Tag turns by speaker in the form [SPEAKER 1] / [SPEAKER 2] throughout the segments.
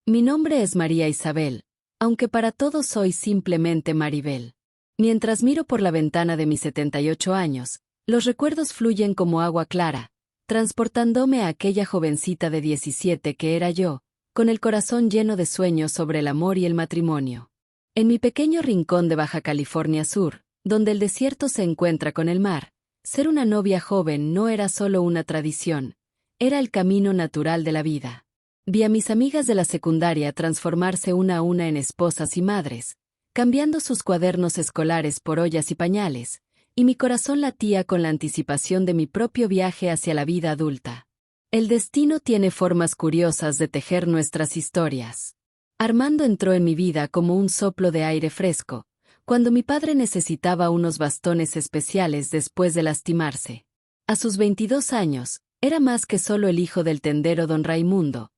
[SPEAKER 1] Mi nombre es María Isabel, aunque para todos soy simplemente Maribel. Mientras miro por la ventana de mis 78 años, los recuerdos fluyen como agua clara, transportándome a aquella jovencita de 17 que era yo, con el corazón lleno de sueños sobre el amor y el matrimonio. En mi pequeño rincón de Baja California Sur, donde el desierto se encuentra con el mar, ser una novia joven no era solo una tradición, era el camino natural de la vida. Vi a mis amigas de la secundaria transformarse una a una en esposas y madres, cambiando sus cuadernos escolares por ollas y pañales, y mi corazón latía con la anticipación de mi propio viaje hacia la vida adulta. El destino tiene formas curiosas de tejer nuestras historias. Armando entró en mi vida como un soplo de aire fresco, cuando mi padre necesitaba unos bastones especiales después de lastimarse. A sus 22 años, era más que solo el hijo del tendero don Raimundo.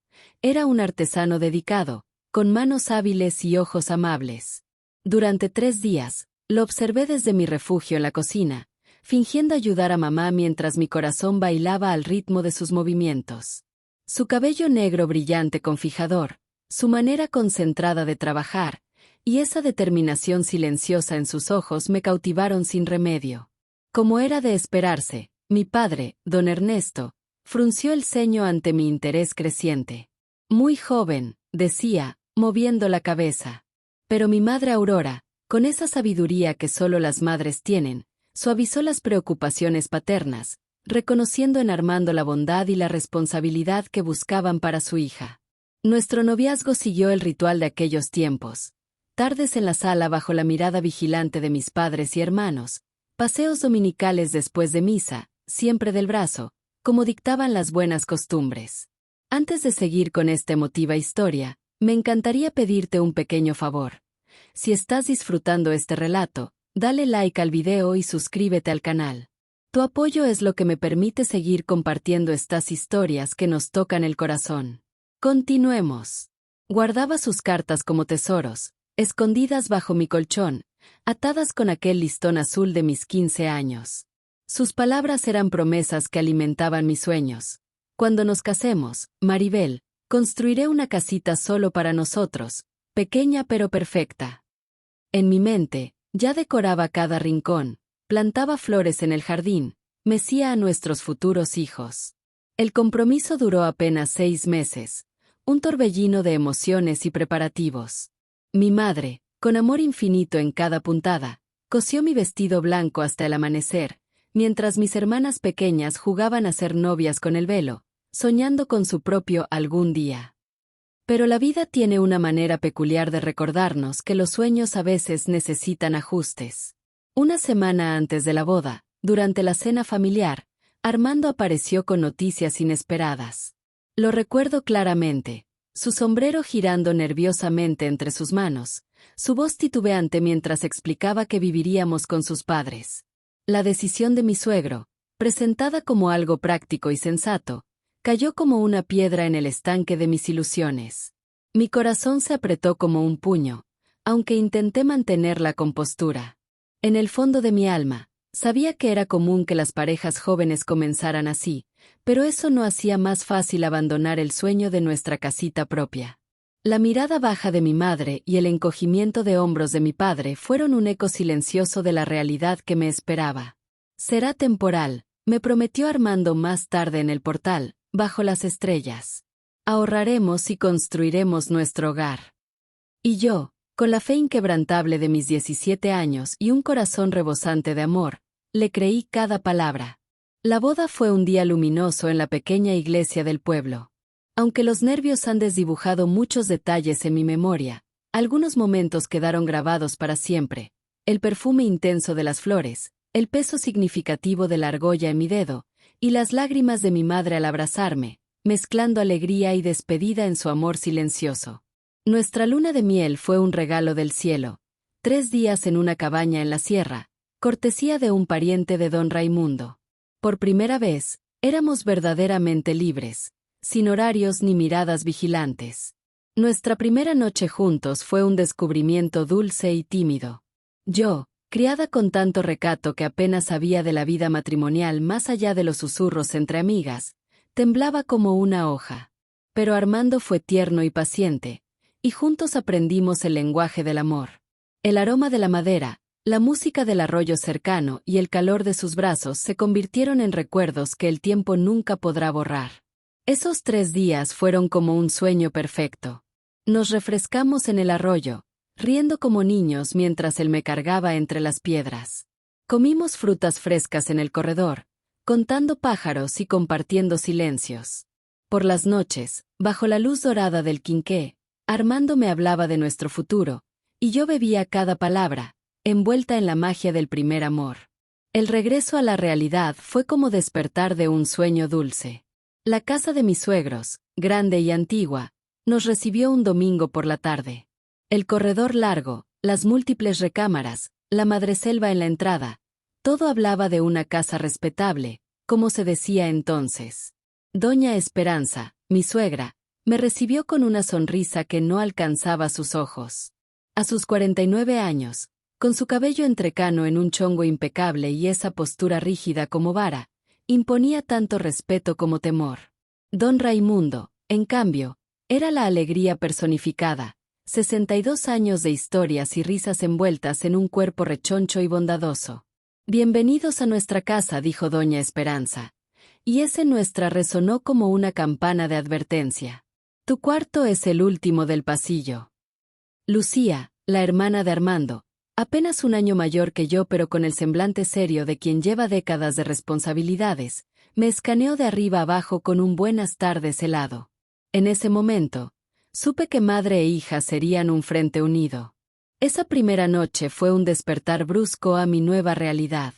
[SPEAKER 1] Era un artesano dedicado, con manos hábiles y ojos amables. Durante 3 días, lo observé desde mi refugio en la cocina, fingiendo ayudar a mamá mientras mi corazón bailaba al ritmo de sus movimientos. Su cabello negro brillante con fijador, su manera concentrada de trabajar, y esa determinación silenciosa en sus ojos me cautivaron sin remedio. Como era de esperarse, mi padre, don Ernesto, frunció el ceño ante mi interés creciente. Muy joven, decía, moviendo la cabeza. Pero mi madre Aurora, con esa sabiduría que solo las madres tienen, suavizó las preocupaciones paternas, reconociendo en Armando la bondad y la responsabilidad que buscaban para su hija. Nuestro noviazgo siguió el ritual de aquellos tiempos. Tardes en la sala bajo la mirada vigilante de mis padres y hermanos, paseos dominicales después de misa, siempre del brazo, como dictaban las buenas costumbres. Antes de seguir con esta emotiva historia, me encantaría pedirte un pequeño favor. Si estás disfrutando este relato, dale like al video y suscríbete al canal. Tu apoyo es lo que me permite seguir compartiendo estas historias que nos tocan el corazón. Continuemos. Guardaba sus cartas como tesoros, escondidas bajo mi colchón, atadas con aquel listón azul de mis 15 años. Sus palabras eran promesas que alimentaban mis sueños. Cuando nos casemos, Maribel, construiré una casita solo para nosotros, pequeña pero perfecta. En mi mente, ya decoraba cada rincón, plantaba flores en el jardín, mecía a nuestros futuros hijos. El compromiso duró apenas 6 meses, un torbellino de emociones y preparativos. Mi madre, con amor infinito en cada puntada, cosió mi vestido blanco hasta el amanecer, mientras mis hermanas pequeñas jugaban a ser novias con el velo, soñando con su propio algún día. Pero la vida tiene una manera peculiar de recordarnos que los sueños a veces necesitan ajustes. Una semana antes de la boda, durante la cena familiar, Armando apareció con noticias inesperadas. Lo recuerdo claramente, su sombrero girando nerviosamente entre sus manos, su voz titubeante mientras explicaba que viviríamos con sus padres. La decisión de mi suegro, presentada como algo práctico y sensato, cayó como una piedra en el estanque de mis ilusiones. Mi corazón se apretó como un puño, aunque intenté mantener la compostura. En el fondo de mi alma, sabía que era común que las parejas jóvenes comenzaran así, pero eso no hacía más fácil abandonar el sueño de nuestra casita propia. La mirada baja de mi madre y el encogimiento de hombros de mi padre fueron un eco silencioso de la realidad que me esperaba. Será temporal, me prometió Armando más tarde en el portal, bajo las estrellas. Ahorraremos y construiremos nuestro hogar. Y yo, con la fe inquebrantable de mis 17 años y un corazón rebosante de amor, le creí cada palabra. La boda fue un día luminoso en la pequeña iglesia del pueblo. Aunque los nervios han desdibujado muchos detalles en mi memoria, algunos momentos quedaron grabados para siempre. El perfume intenso de las flores, el peso significativo de la argolla en mi dedo, y las lágrimas de mi madre al abrazarme, mezclando alegría y despedida en su amor silencioso. Nuestra luna de miel fue un regalo del cielo. 3 días en una cabaña en la sierra, cortesía de un pariente de don Raimundo. Por primera vez, éramos verdaderamente libres, sin horarios ni miradas vigilantes. Nuestra primera noche juntos fue un descubrimiento dulce y tímido. Yo, criada con tanto recato que apenas sabía de la vida matrimonial más allá de los susurros entre amigas, temblaba como una hoja. Pero Armando fue tierno y paciente, y juntos aprendimos el lenguaje del amor. El aroma de la madera, la música del arroyo cercano y el calor de sus brazos se convirtieron en recuerdos que el tiempo nunca podrá borrar. Esos 3 días fueron como un sueño perfecto. Nos refrescamos en el arroyo, riendo como niños mientras él me cargaba entre las piedras. Comimos frutas frescas en el corredor, contando pájaros y compartiendo silencios. Por las noches, bajo la luz dorada del quinqué, Armando me hablaba de nuestro futuro, y yo bebía cada palabra, envuelta en la magia del primer amor. El regreso a la realidad fue como despertar de un sueño dulce. La casa de mis suegros, grande y antigua, nos recibió un domingo por la tarde. El corredor largo, las múltiples recámaras, la madreselva en la entrada, todo hablaba de una casa respetable, como se decía entonces. Doña Esperanza, mi suegra, me recibió con una sonrisa que no alcanzaba sus ojos. A sus 49 años, con su cabello entrecano en un chongo impecable y esa postura rígida como vara, imponía tanto respeto como temor. Don Raimundo, en cambio, era la alegría personificada, 62 años de historias y risas envueltas en un cuerpo rechoncho y bondadoso. Bienvenidos a nuestra casa, dijo doña Esperanza. Y ese nuestra resonó como una campana de advertencia. Tu cuarto es el último del pasillo. Lucía, la hermana de Armando, apenas un año mayor que yo pero con el semblante serio de quien lleva décadas de responsabilidades, me escaneó de arriba abajo con un buenas tardes helado. En ese momento, supe que madre e hija serían un frente unido. Esa primera noche fue un despertar brusco a mi nueva realidad.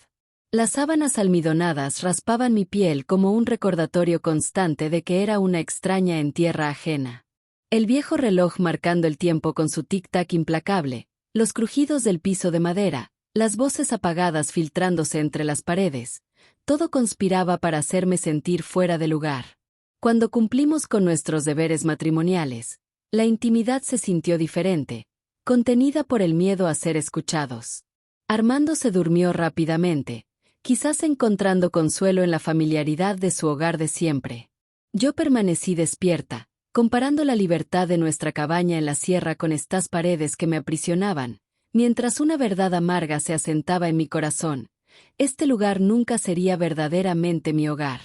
[SPEAKER 1] Las sábanas almidonadas raspaban mi piel como un recordatorio constante de que era una extraña en tierra ajena. El viejo reloj marcando el tiempo con su tic-tac implacable, los crujidos del piso de madera, las voces apagadas filtrándose entre las paredes, todo conspiraba para hacerme sentir fuera de lugar. Cuando cumplimos con nuestros deberes matrimoniales, la intimidad se sintió diferente, contenida por el miedo a ser escuchados. Armando se durmió rápidamente, quizás encontrando consuelo en la familiaridad de su hogar de siempre. Yo permanecí despierta, comparando la libertad de nuestra cabaña en la sierra con estas paredes que me aprisionaban, mientras una verdad amarga se asentaba en mi corazón. Este lugar nunca sería verdaderamente mi hogar.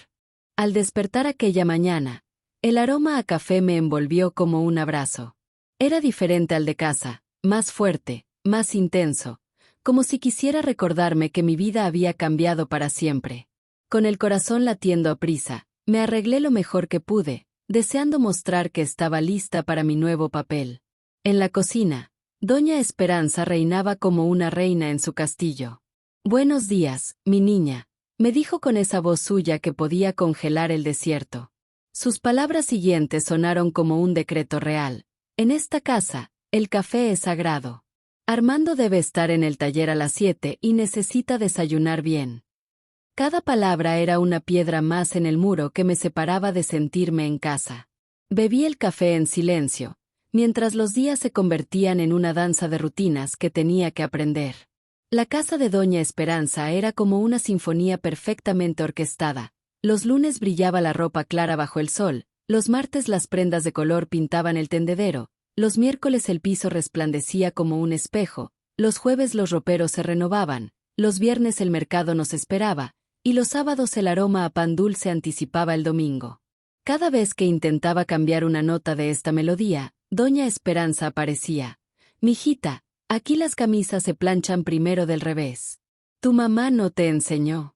[SPEAKER 1] Al despertar aquella mañana, el aroma a café me envolvió como un abrazo. Era diferente al de casa, más fuerte, más intenso, como si quisiera recordarme que mi vida había cambiado para siempre. Con el corazón latiendo aprisa, me arreglé lo mejor que pude, deseando mostrar que estaba lista para mi nuevo papel. En la cocina, doña Esperanza reinaba como una reina en su castillo. «Buenos días, mi niña», me dijo con esa voz suya que podía congelar el desierto. Sus palabras siguientes sonaron como un decreto real. En esta casa, el café es sagrado. Armando debe estar en el taller a las 7 y necesita desayunar bien. Cada palabra era una piedra más en el muro que me separaba de sentirme en casa. Bebí el café en silencio, mientras los días se convertían en una danza de rutinas que tenía que aprender. La casa de doña Esperanza era como una sinfonía perfectamente orquestada. Los lunes brillaba la ropa clara bajo el sol, los martes las prendas de color pintaban el tendedero, los miércoles el piso resplandecía como un espejo, los jueves los roperos se renovaban, los viernes el mercado nos esperaba, y los sábados el aroma a pan dulce anticipaba el domingo. Cada vez que intentaba cambiar una nota de esta melodía, doña Esperanza aparecía. «Mijita, aquí las camisas se planchan primero del revés. Tu mamá no te enseñó».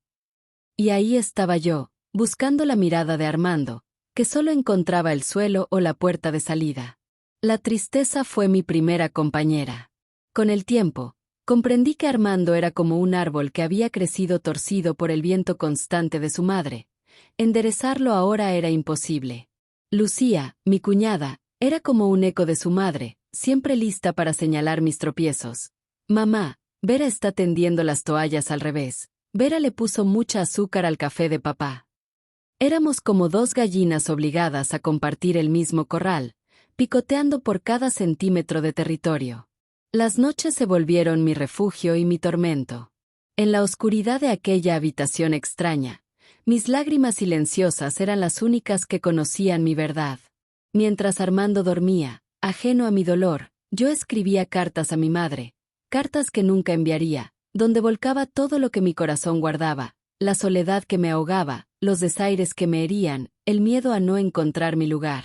[SPEAKER 1] Y ahí estaba yo, buscando la mirada de Armando, que solo encontraba el suelo o la puerta de salida. La tristeza fue mi primera compañera. Con el tiempo, comprendí que Armando era como un árbol que había crecido torcido por el viento constante de su madre. Enderezarlo ahora era imposible. Lucía, mi cuñada, era como un eco de su madre, siempre lista para señalar mis tropiezos. «Mamá, Vera está tendiendo las toallas al revés. Vera le puso mucha azúcar al café de papá». Éramos como dos gallinas obligadas a compartir el mismo corral, picoteando por cada centímetro de territorio. Las noches se volvieron mi refugio y mi tormento. En la oscuridad de aquella habitación extraña, mis lágrimas silenciosas eran las únicas que conocían mi verdad. Mientras Armando dormía, ajeno a mi dolor, yo escribía cartas a mi madre, cartas que nunca enviaría, donde volcaba todo lo que mi corazón guardaba, la soledad que me ahogaba, los desaires que me herían, el miedo a no encontrar mi lugar.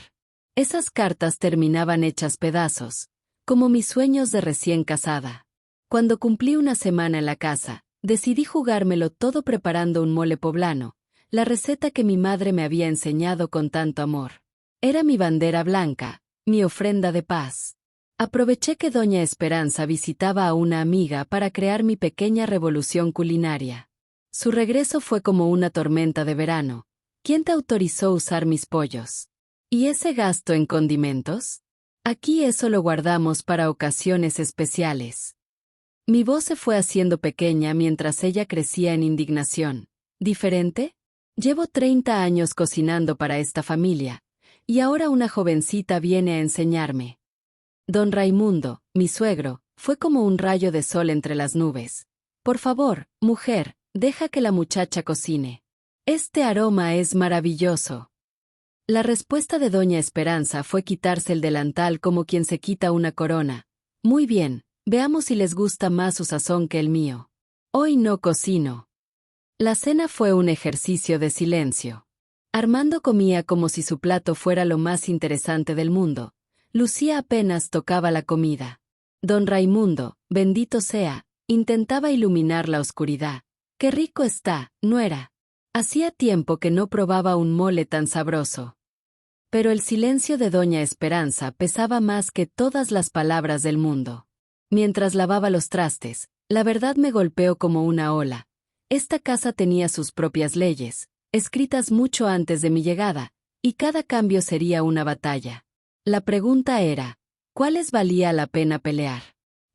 [SPEAKER 1] Esas cartas terminaban hechas pedazos, como mis sueños de recién casada. Cuando cumplí una semana en la casa, decidí jugármelo todo preparando un mole poblano, la receta que mi madre me había enseñado con tanto amor. Era mi bandera blanca, mi ofrenda de paz. Aproveché que doña Esperanza visitaba a una amiga para crear mi pequeña revolución culinaria. Su regreso fue como una tormenta de verano. ¿Quién te autorizó usar mis pollos? ¿Y ese gasto en condimentos? Aquí eso lo guardamos para ocasiones especiales. Mi voz se fue haciendo pequeña mientras ella crecía en indignación. ¿Diferente? Llevo 30 años cocinando para esta familia, y ahora una jovencita viene a enseñarme. Don Raimundo, mi suegro, fue como un rayo de sol entre las nubes. Por favor, mujer, deja que la muchacha cocine. Este aroma es maravilloso. La respuesta de doña Esperanza fue quitarse el delantal como quien se quita una corona. Muy bien, veamos si les gusta más su sazón que el mío. Hoy no cocino. La cena fue un ejercicio de silencio. Armando comía como si su plato fuera lo más interesante del mundo. Lucía apenas tocaba la comida. Don Raimundo, bendito sea, intentaba iluminar la oscuridad. ¡Qué rico está, nuera! Hacía tiempo que no probaba un mole tan sabroso. Pero el silencio de doña Esperanza pesaba más que todas las palabras del mundo. Mientras lavaba los trastes, la verdad me golpeó como una ola. Esta casa tenía sus propias leyes, escritas mucho antes de mi llegada, y cada cambio sería una batalla. La pregunta era, ¿cuáles valía la pena pelear?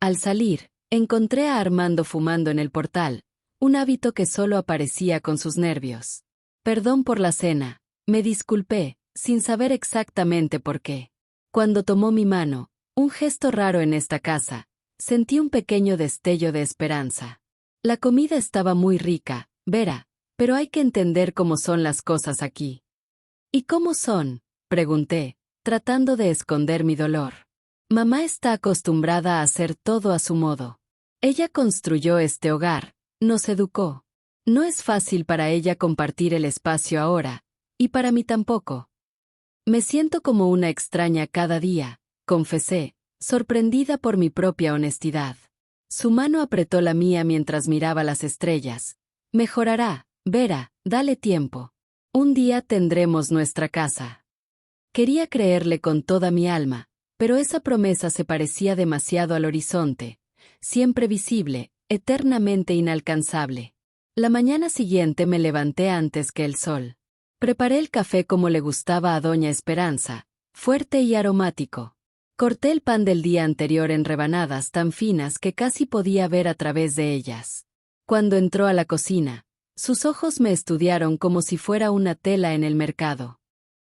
[SPEAKER 1] Al salir, encontré a Armando fumando en el portal, un hábito que solo aparecía con sus nervios. Perdón por la cena, me disculpé, sin saber exactamente por qué. Cuando tomó mi mano, un gesto raro en esta casa, sentí un pequeño destello de esperanza. La comida estaba muy rica, Vera, pero hay que entender cómo son las cosas aquí. ¿Y cómo son?, pregunté, tratando de esconder mi dolor. Mamá está acostumbrada a hacer todo a su modo. Ella construyó este hogar, nos educó. No es fácil para ella compartir el espacio ahora, y para mí tampoco. Me siento como una extraña cada día, confesé, sorprendida por mi propia honestidad. Su mano apretó la mía mientras miraba las estrellas. Mejorará, Vera, dale tiempo. Un día tendremos nuestra casa. Quería creerle con toda mi alma, pero esa promesa se parecía demasiado al horizonte, siempre visible, eternamente inalcanzable. La mañana siguiente me levanté antes que el sol. Preparé el café como le gustaba a doña Esperanza, fuerte y aromático. Corté el pan del día anterior en rebanadas tan finas que casi podía ver a través de ellas. Cuando entró a la cocina, sus ojos me estudiaron como si fuera una tela en el mercado.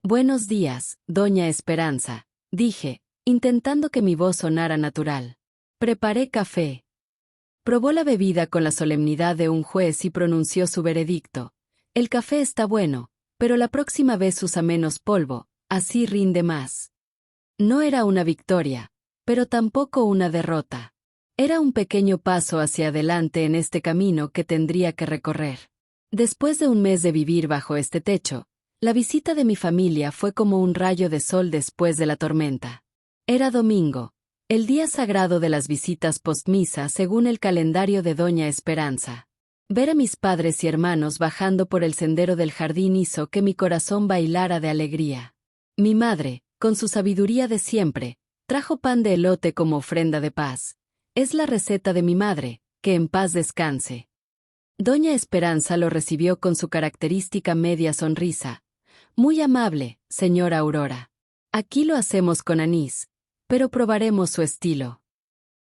[SPEAKER 1] Buenos días, doña Esperanza, dije, intentando que mi voz sonara natural. Preparé café. Probó la bebida con la solemnidad de un juez y pronunció su veredicto. El café está bueno, pero la próxima vez usa menos polvo, así rinde más. No era una victoria, pero tampoco una derrota. Era un pequeño paso hacia adelante en este camino que tendría que recorrer. Después de un mes de vivir bajo este techo, la visita de mi familia fue como un rayo de sol después de la tormenta. Era domingo, el día sagrado de las visitas postmisa según el calendario de doña Esperanza. Ver a mis padres y hermanos bajando por el sendero del jardín hizo que mi corazón bailara de alegría. Mi madre, con su sabiduría de siempre, trajo pan de elote como ofrenda de paz. Es la receta de mi madre, que en paz descanse. Doña Esperanza lo recibió con su característica media sonrisa. Muy amable, señora Aurora. Aquí lo hacemos con anís, pero probaremos su estilo.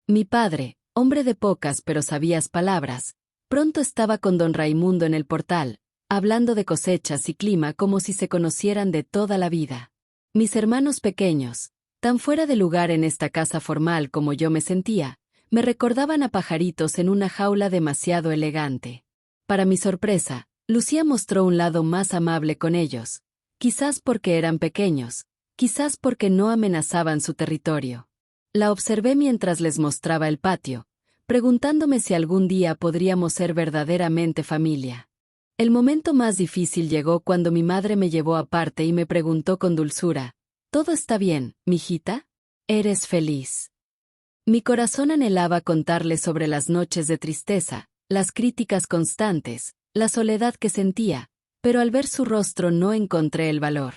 [SPEAKER 1] Mi padre, hombre de pocas pero sabias palabras, pronto estaba con don Raimundo en el portal, hablando de cosechas y clima como si se conocieran de toda la vida. Mis hermanos pequeños, tan fuera de lugar en esta casa formal como yo me sentía, me recordaban a pajaritos en una jaula demasiado elegante. Para mi sorpresa, Lucía mostró un lado más amable con ellos, quizás porque eran pequeños, quizás porque no amenazaban su territorio. La observé mientras les mostraba el patio, preguntándome si algún día podríamos ser verdaderamente familia. El momento más difícil llegó cuando mi madre me llevó aparte y me preguntó con dulzura: ¿todo está bien, mijita? ¿Eres feliz? Mi corazón anhelaba contarle sobre las noches de tristeza, las críticas constantes, la soledad que sentía, pero al ver su rostro no encontré el valor.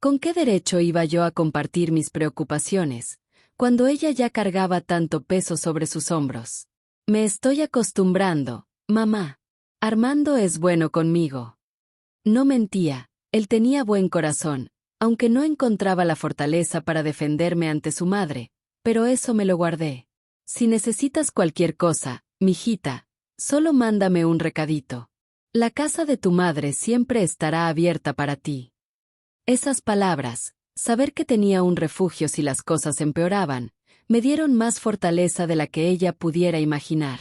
[SPEAKER 1] ¿Con qué derecho iba yo a compartir mis preocupaciones, cuando ella ya cargaba tanto peso sobre sus hombros? Me estoy acostumbrando, mamá. Armando es bueno conmigo. No mentía, él tenía buen corazón, aunque no encontraba la fortaleza para defenderme ante su madre, pero eso me lo guardé. Si necesitas cualquier cosa, mijita, solo mándame un recadito. La casa de tu madre siempre estará abierta para ti. Esas palabras, saber que tenía un refugio si las cosas empeoraban, me dieron más fortaleza de la que ella pudiera imaginar.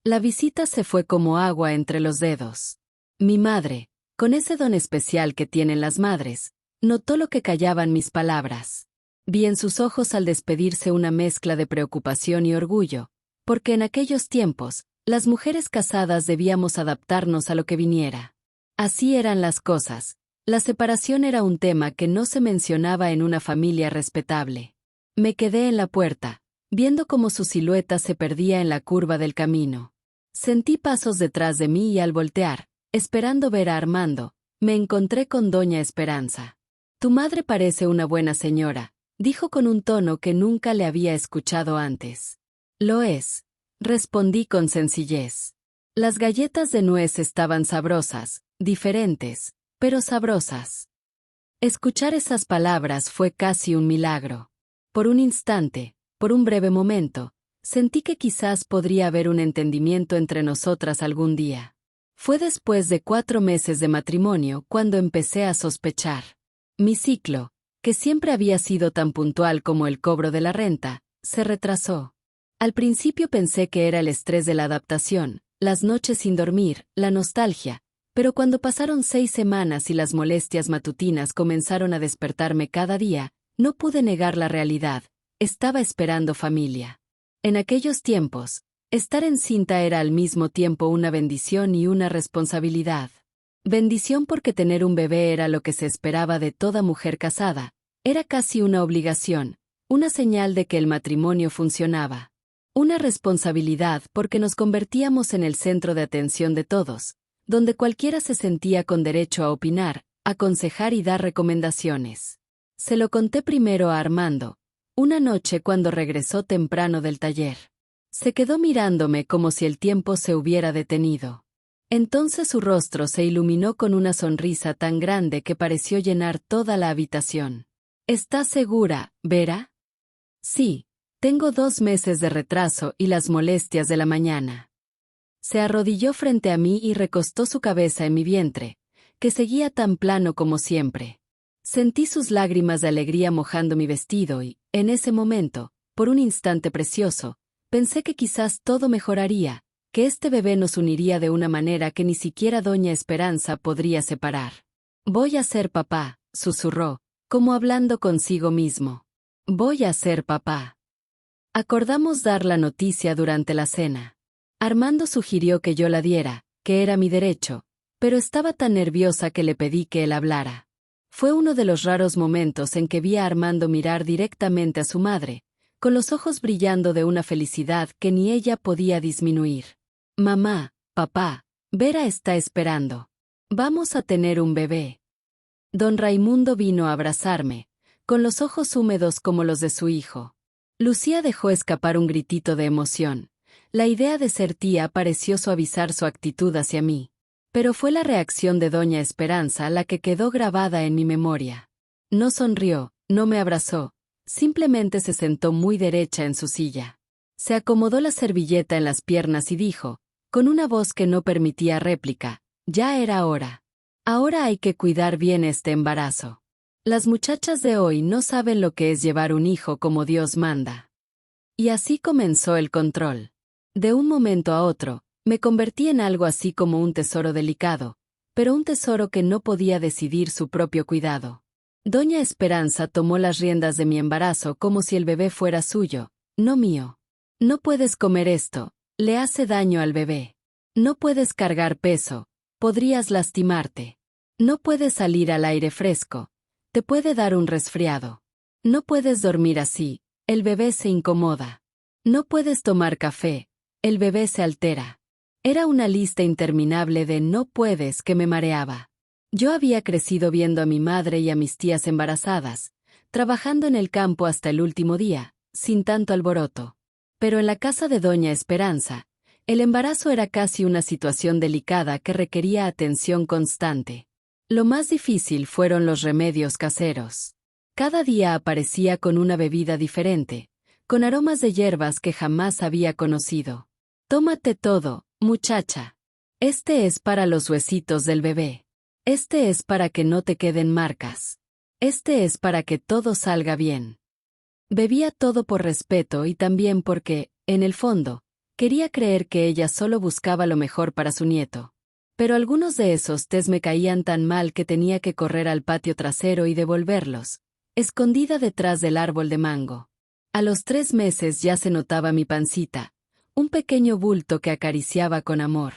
[SPEAKER 1] La visita se fue como agua entre los dedos. Mi madre, con ese don especial que tienen las madres, notó lo que callaban mis palabras. Vi en sus ojos al despedirse una mezcla de preocupación y orgullo, porque en aquellos tiempos, las mujeres casadas debíamos adaptarnos a lo que viniera. Así eran las cosas. La separación era un tema que no se mencionaba en una familia respetable. Me quedé en la puerta, viendo cómo su silueta se perdía en la curva del camino. Sentí pasos detrás de mí y al voltear, esperando ver a Armando, me encontré con doña Esperanza. Tu madre parece una buena señora, dijo con un tono que nunca le había escuchado antes. Lo es, respondí con sencillez. Las galletas de nuez estaban sabrosas, diferentes, pero sabrosas. Escuchar esas palabras fue casi un milagro. Por un instante, por un breve momento, sentí que quizás podría haber un entendimiento entre nosotras algún día. Fue después de 4 meses de matrimonio cuando empecé a sospechar. Mi ciclo, que siempre había sido tan puntual como el cobro de la renta, se retrasó. Al principio pensé que era el estrés de la adaptación, las noches sin dormir, la nostalgia, pero cuando pasaron 6 semanas y las molestias matutinas comenzaron a despertarme cada día, no pude negar la realidad, estaba esperando familia. En aquellos tiempos, estar encinta era al mismo tiempo una bendición y una responsabilidad. Bendición porque tener un bebé era lo que se esperaba de toda mujer casada, era casi una obligación, una señal de que el matrimonio funcionaba. Una responsabilidad porque nos convertíamos en el centro de atención de todos, donde cualquiera se sentía con derecho a opinar, aconsejar y dar recomendaciones. Se lo conté primero a Armando, una noche cuando regresó temprano del taller. Se quedó mirándome como si el tiempo se hubiera detenido. Entonces su rostro se iluminó con una sonrisa tan grande que pareció llenar toda la habitación. ¿Estás segura, Vera? Sí, tengo 2 meses de retraso y las molestias de la mañana. Se arrodilló frente a mí y recostó su cabeza en mi vientre, que seguía tan plano como siempre. Sentí sus lágrimas de alegría mojando mi vestido y, en ese momento, por un instante precioso, pensé que quizás todo mejoraría, que este bebé nos uniría de una manera que ni siquiera doña Esperanza podría separar. Voy a ser papá, susurró, como hablando consigo mismo. Voy a ser papá. Acordamos dar la noticia durante la cena. Armando sugirió que yo la diera, que era mi derecho, pero estaba tan nerviosa que le pedí que él hablara. Fue uno de los raros momentos en que vi a Armando mirar directamente a su madre, con los ojos brillando de una felicidad que ni ella podía disminuir. Mamá, papá, Vera está esperando. Vamos a tener un bebé. Don Raimundo vino a abrazarme, con los ojos húmedos como los de su hijo. Lucía dejó escapar un gritito de emoción. La idea de ser tía pareció suavizar su actitud hacia mí. Pero fue la reacción de doña Esperanza la que quedó grabada en mi memoria. No sonrió, no me abrazó, simplemente se sentó muy derecha en su silla. Se acomodó la servilleta en las piernas y dijo, con una voz que no permitía réplica, ya era hora. Ahora hay que cuidar bien este embarazo. Las muchachas de hoy no saben lo que es llevar un hijo como Dios manda. Y así comenzó el control. De un momento a otro, me convertí en algo así como un tesoro delicado, pero un tesoro que no podía decidir su propio cuidado. Doña Esperanza tomó las riendas de mi embarazo como si el bebé fuera suyo, no mío. No puedes comer esto, le hace daño al bebé. No puedes cargar peso, podrías lastimarte. No puedes salir al aire fresco, te puede dar un resfriado. No puedes dormir así, el bebé se incomoda. No puedes tomar café, el bebé se altera. Era una lista interminable de no puedes que me mareaba. Yo había crecido viendo a mi madre y a mis tías embarazadas, trabajando en el campo hasta el último día, sin tanto alboroto. Pero en la casa de Doña Esperanza, el embarazo era casi una situación delicada que requería atención constante. Lo más difícil fueron los remedios caseros. Cada día aparecía con una bebida diferente, con aromas de hierbas que jamás había conocido. Tómate todo, muchacha. Este es para los huesitos del bebé. Este es para que no te queden marcas. Este es para que todo salga bien. Bebía todo por respeto y también porque, en el fondo, quería creer que ella solo buscaba lo mejor para su nieto. Pero algunos de esos tés me caían tan mal que tenía que correr al patio trasero y devolverlos, escondida detrás del árbol de mango. A los 3 meses ya se notaba mi pancita, un pequeño bulto que acariciaba con amor.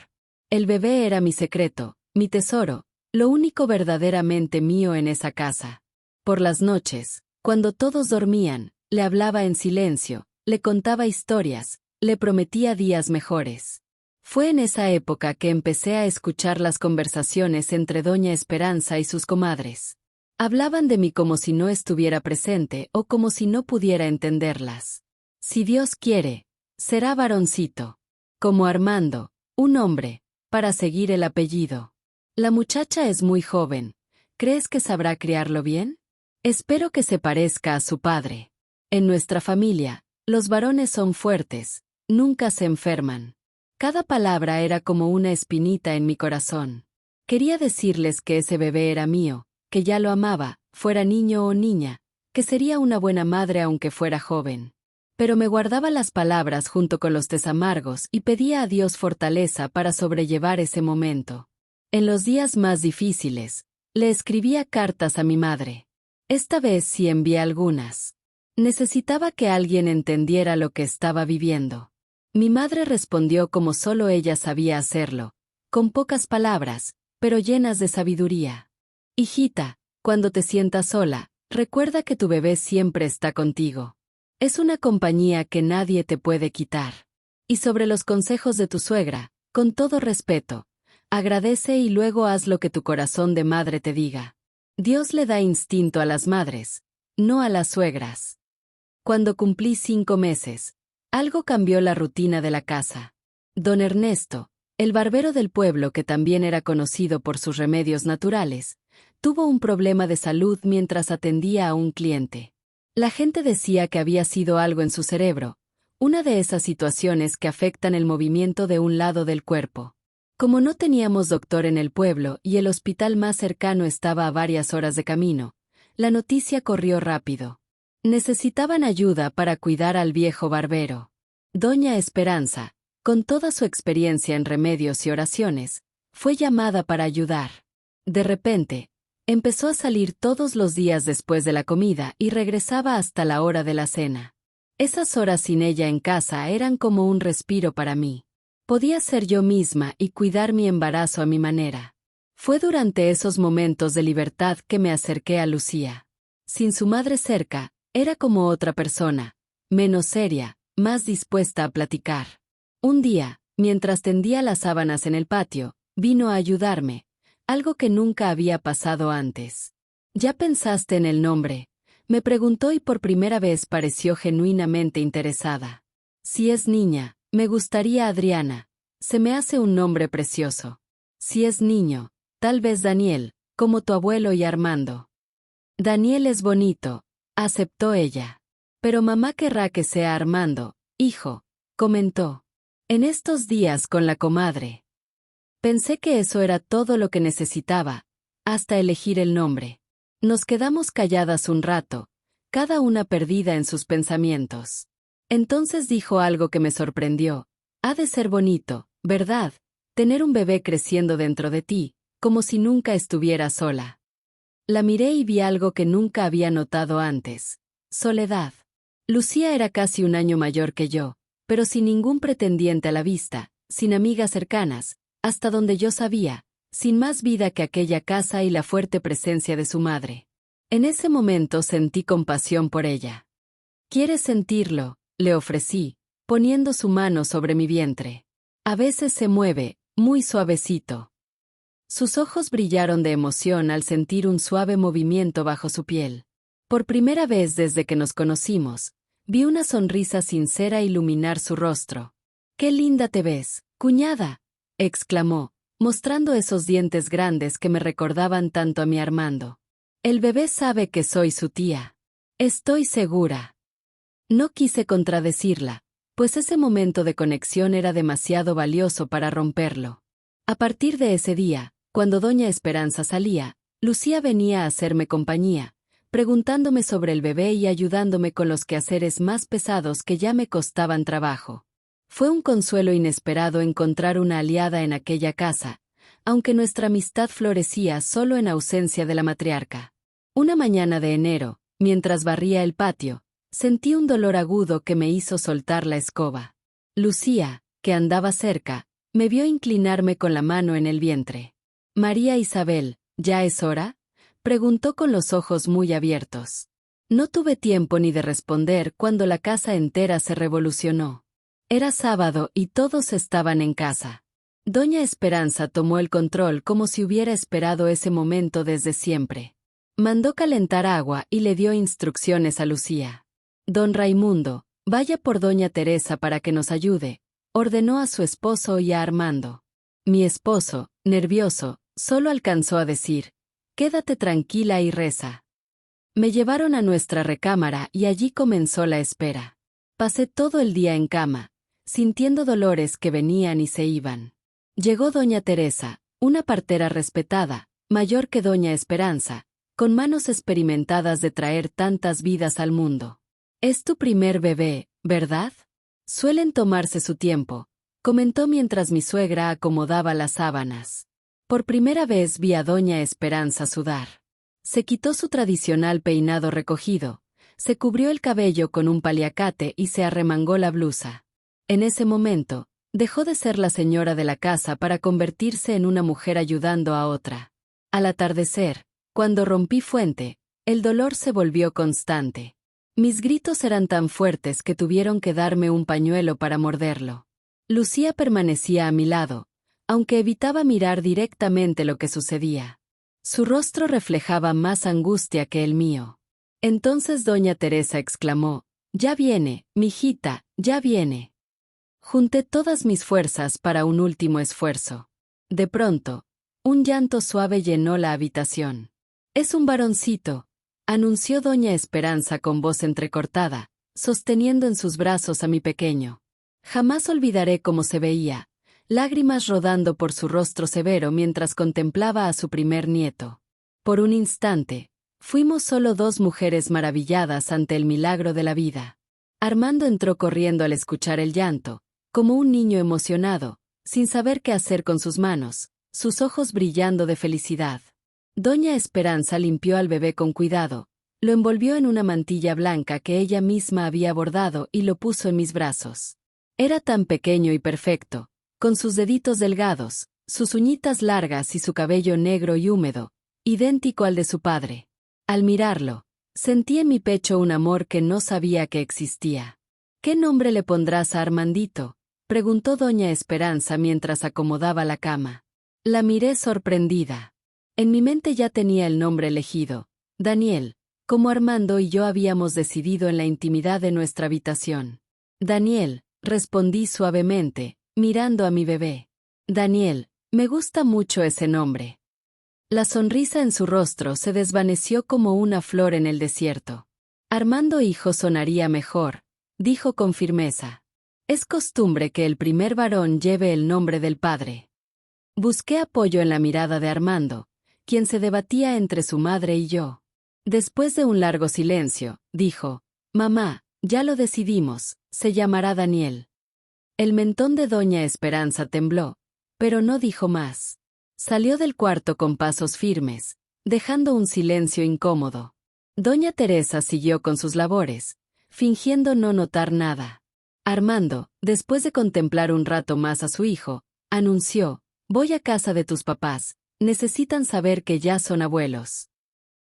[SPEAKER 1] El bebé era mi secreto, mi tesoro, lo único verdaderamente mío en esa casa. Por las noches, cuando todos dormían, le hablaba en silencio, le contaba historias, le prometía días mejores. Fue en esa época que empecé a escuchar las conversaciones entre Doña Esperanza y sus comadres. Hablaban de mí como si no estuviera presente o como si no pudiera entenderlas. Si Dios quiere, será varoncito. Como Armando, un hombre, para seguir el apellido. La muchacha es muy joven. ¿Crees que sabrá criarlo bien? Espero que se parezca a su padre. En nuestra familia, los varones son fuertes, nunca se enferman. Cada palabra era como una espinita en mi corazón. Quería decirles que ese bebé era mío, que ya lo amaba, fuera niño o niña, que sería una buena madre aunque fuera joven. Pero me guardaba las palabras junto con los tés amargos y pedía a Dios fortaleza para sobrellevar ese momento. En los días más difíciles, le escribía cartas a mi madre. Esta vez sí envié algunas. Necesitaba que alguien entendiera lo que estaba viviendo. Mi madre respondió como solo ella sabía hacerlo, con pocas palabras, pero llenas de sabiduría. Hijita, cuando te sientas sola, recuerda que tu bebé siempre está contigo. Es una compañía que nadie te puede quitar. Y sobre los consejos de tu suegra, con todo respeto, agradece y luego haz lo que tu corazón de madre te diga. Dios le da instinto a las madres, no a las suegras. Cuando cumplí 5 meses, algo cambió la rutina de la casa. Don Ernesto, el barbero del pueblo que también era conocido por sus remedios naturales, tuvo un problema de salud mientras atendía a un cliente. La gente decía que había sido algo en su cerebro, una de esas situaciones que afectan el movimiento de un lado del cuerpo. Como no teníamos doctor en el pueblo y el hospital más cercano estaba a varias horas de camino, la noticia corrió rápido. Necesitaban ayuda para cuidar al viejo barbero. Doña Esperanza, con toda su experiencia en remedios y oraciones, fue llamada para ayudar. De repente, empezó a salir todos los días después de la comida y regresaba hasta la hora de la cena. Esas horas sin ella en casa eran como un respiro para mí. Podía ser yo misma y cuidar mi embarazo a mi manera. Fue durante esos momentos de libertad que me acerqué a Lucía. Sin su madre cerca, era como otra persona, menos seria, más dispuesta a platicar. Un día, mientras tendía las sábanas en el patio, vino a ayudarme, algo que nunca había pasado antes. ¿Ya pensaste en el nombre?, me preguntó y por primera vez pareció genuinamente interesada. Si es niña, me gustaría Adriana, se me hace un nombre precioso. Si es niño, tal vez Daniel, como tu abuelo y Armando. Daniel es bonito, aceptó ella. Pero mamá querrá que sea Armando, hijo, comentó. En estos días con la comadre. Pensé que eso era todo lo que necesitaba, hasta elegir el nombre. Nos quedamos calladas un rato, cada una perdida en sus pensamientos. Entonces dijo algo que me sorprendió. Ha de ser bonito, ¿verdad? Tener un bebé creciendo dentro de ti, como si nunca estuviera sola. La miré y vi algo que nunca había notado antes: soledad. Lucía era casi un año mayor que yo, pero sin ningún pretendiente a la vista, sin amigas cercanas, hasta donde yo sabía, sin más vida que aquella casa y la fuerte presencia de su madre. En ese momento sentí compasión por ella. ¿Quieres sentirlo?, le ofrecí, poniendo su mano sobre mi vientre. A veces se mueve, muy suavecito. Sus ojos brillaron de emoción al sentir un suave movimiento bajo su piel. Por primera vez desde que nos conocimos, vi una sonrisa sincera iluminar su rostro. «¡Qué linda te ves, cuñada!», exclamó, mostrando esos dientes grandes que me recordaban tanto a mi Armando. «El bebé sabe que soy su tía». «Estoy segura». No quise contradecirla, pues ese momento de conexión era demasiado valioso para romperlo. A partir de ese día, cuando doña Esperanza salía, Lucía venía a hacerme compañía, preguntándome sobre el bebé y ayudándome con los quehaceres más pesados que ya me costaban trabajo. Fue un consuelo inesperado encontrar una aliada en aquella casa, aunque nuestra amistad florecía solo en ausencia de la matriarca. Una mañana de enero, mientras barría el patio, sentí un dolor agudo que me hizo soltar la escoba. Lucía, que andaba cerca, me vio inclinarme con la mano en el vientre. «María Isabel, ¿ya es hora?», preguntó con los ojos muy abiertos. No tuve tiempo ni de responder cuando la casa entera se revolucionó. Era sábado y todos estaban en casa. Doña Esperanza tomó el control como si hubiera esperado ese momento desde siempre. Mandó calentar agua y le dio instrucciones a Lucía. «Don Raimundo, vaya por doña Teresa para que nos ayude», ordenó a su esposo y a Armando. Mi esposo, nervioso, solo alcanzó a decir: «Quédate tranquila y reza». Me llevaron a nuestra recámara y allí comenzó la espera. Pasé todo el día en cama, sintiendo dolores que venían y se iban. Llegó doña Teresa, una partera respetada, mayor que doña Esperanza, con manos experimentadas de traer tantas vidas al mundo. «Es tu primer bebé, ¿verdad?». «Suelen tomarse su tiempo», comentó mientras mi suegra acomodaba las sábanas. Por primera vez vi a doña Esperanza sudar. Se quitó su tradicional peinado recogido, se cubrió el cabello con un paliacate y se arremangó la blusa. En ese momento, dejó de ser la señora de la casa para convertirse en una mujer ayudando a otra. Al atardecer, cuando rompí fuente, el dolor se volvió constante. Mis gritos eran tan fuertes que tuvieron que darme un pañuelo para morderlo. Lucía permanecía a mi lado, aunque evitaba mirar directamente lo que sucedía. Su rostro reflejaba más angustia que el mío. Entonces doña Teresa exclamó: «Ya viene, mijita, ya viene». Junté todas mis fuerzas para un último esfuerzo. De pronto, un llanto suave llenó la habitación. «Es un varoncito», anunció doña Esperanza con voz entrecortada, sosteniendo en sus brazos a mi pequeño. Jamás olvidaré cómo se veía, lágrimas rodando por su rostro severo mientras contemplaba a su primer nieto. Por un instante, fuimos solo dos mujeres maravilladas ante el milagro de la vida. Armando entró corriendo al escuchar el llanto, como un niño emocionado, sin saber qué hacer con sus manos, sus ojos brillando de felicidad. Doña Esperanza limpió al bebé con cuidado, lo envolvió en una mantilla blanca que ella misma había bordado y lo puso en mis brazos. Era tan pequeño y perfecto, con sus deditos delgados, sus uñitas largas y su cabello negro y húmedo, idéntico al de su padre. Al mirarlo, sentí en mi pecho un amor que no sabía que existía. «¿Qué nombre le pondrás a Armandito?», preguntó doña Esperanza mientras acomodaba la cama. La miré sorprendida. En mi mente ya tenía el nombre elegido: Daniel, como Armando y yo habíamos decidido en la intimidad de nuestra habitación. «Daniel», respondí suavemente, mirando a mi bebé. «Daniel, me gusta mucho ese nombre». La sonrisa en su rostro se desvaneció como una flor en el desierto. «Armando hijo sonaría mejor», dijo con firmeza. «Es costumbre que el primer varón lleve el nombre del padre». Busqué apoyo en la mirada de Armando, quien se debatía entre su madre y yo. Después de un largo silencio, dijo: «Mamá, ya lo decidimos, se llamará Daniel». El mentón de doña Esperanza tembló, pero no dijo más. Salió del cuarto con pasos firmes, dejando un silencio incómodo. Doña Teresa siguió con sus labores, fingiendo no notar nada. Armando, después de contemplar un rato más a su hijo, anunció: «Voy a casa de tus papás, necesitan saber que ya son abuelos».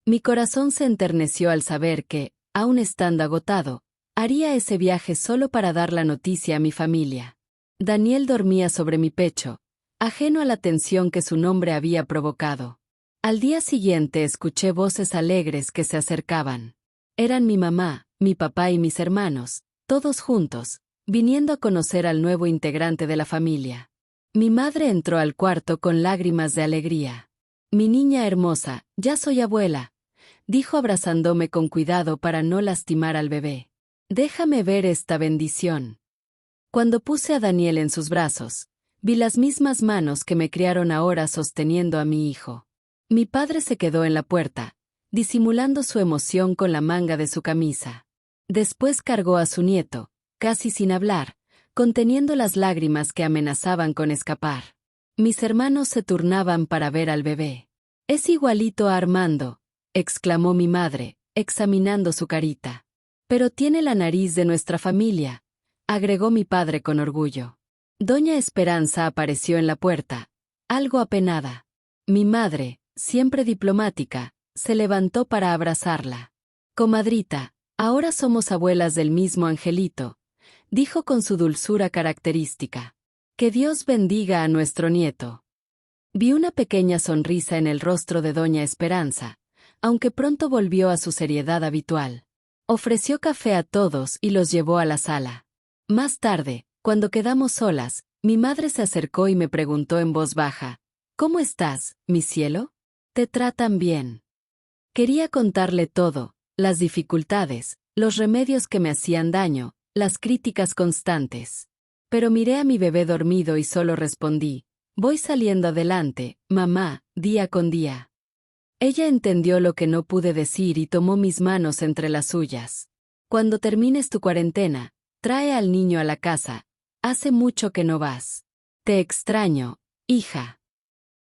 [SPEAKER 1] Mi corazón se enterneció al saber que, aun estando agotado, haría ese viaje solo para dar la noticia a mi familia. Daniel dormía sobre mi pecho, ajeno a la tensión que su nombre había provocado. Al día siguiente escuché voces alegres que se acercaban. Eran mi mamá, mi papá y mis hermanos, todos juntos, viniendo a conocer al nuevo integrante de la familia. Mi madre entró al cuarto con lágrimas de alegría. «Mi niña hermosa, ya soy abuela», dijo abrazándome con cuidado para no lastimar al bebé. «Déjame ver esta bendición». Cuando puse a Daniel en sus brazos, vi las mismas manos que me criaron ahora sosteniendo a mi hijo. Mi padre se quedó en la puerta, disimulando su emoción con la manga de su camisa. Después cargó a su nieto, casi sin hablar, conteniendo las lágrimas que amenazaban con escapar. Mis hermanos se turnaban para ver al bebé. «Es igualito a Armando», exclamó mi madre, examinando su carita. «Pero tiene la nariz de nuestra familia», agregó mi padre con orgullo. Doña Esperanza apareció en la puerta, algo apenada. Mi madre, siempre diplomática, se levantó para abrazarla. «Comadrita, ahora somos abuelas del mismo angelito», dijo con su dulzura característica. «Que Dios bendiga a nuestro nieto». Vi una pequeña sonrisa en el rostro de Doña Esperanza, aunque pronto volvió a su seriedad habitual. Ofreció café a todos y los llevó a la sala. Más tarde, cuando quedamos solas, mi madre se acercó y me preguntó en voz baja: «¿Cómo estás, mi cielo? ¿Te tratan bien?». Quería contarle todo, las dificultades, los remedios que me hacían daño, las críticas constantes. Pero miré a mi bebé dormido y solo respondí: «Voy saliendo adelante, mamá, día con día». Ella entendió lo que no pude decir y tomó mis manos entre las suyas. «Cuando termines tu cuarentena, trae al niño a la casa. Hace mucho que no vas. Te extraño, hija».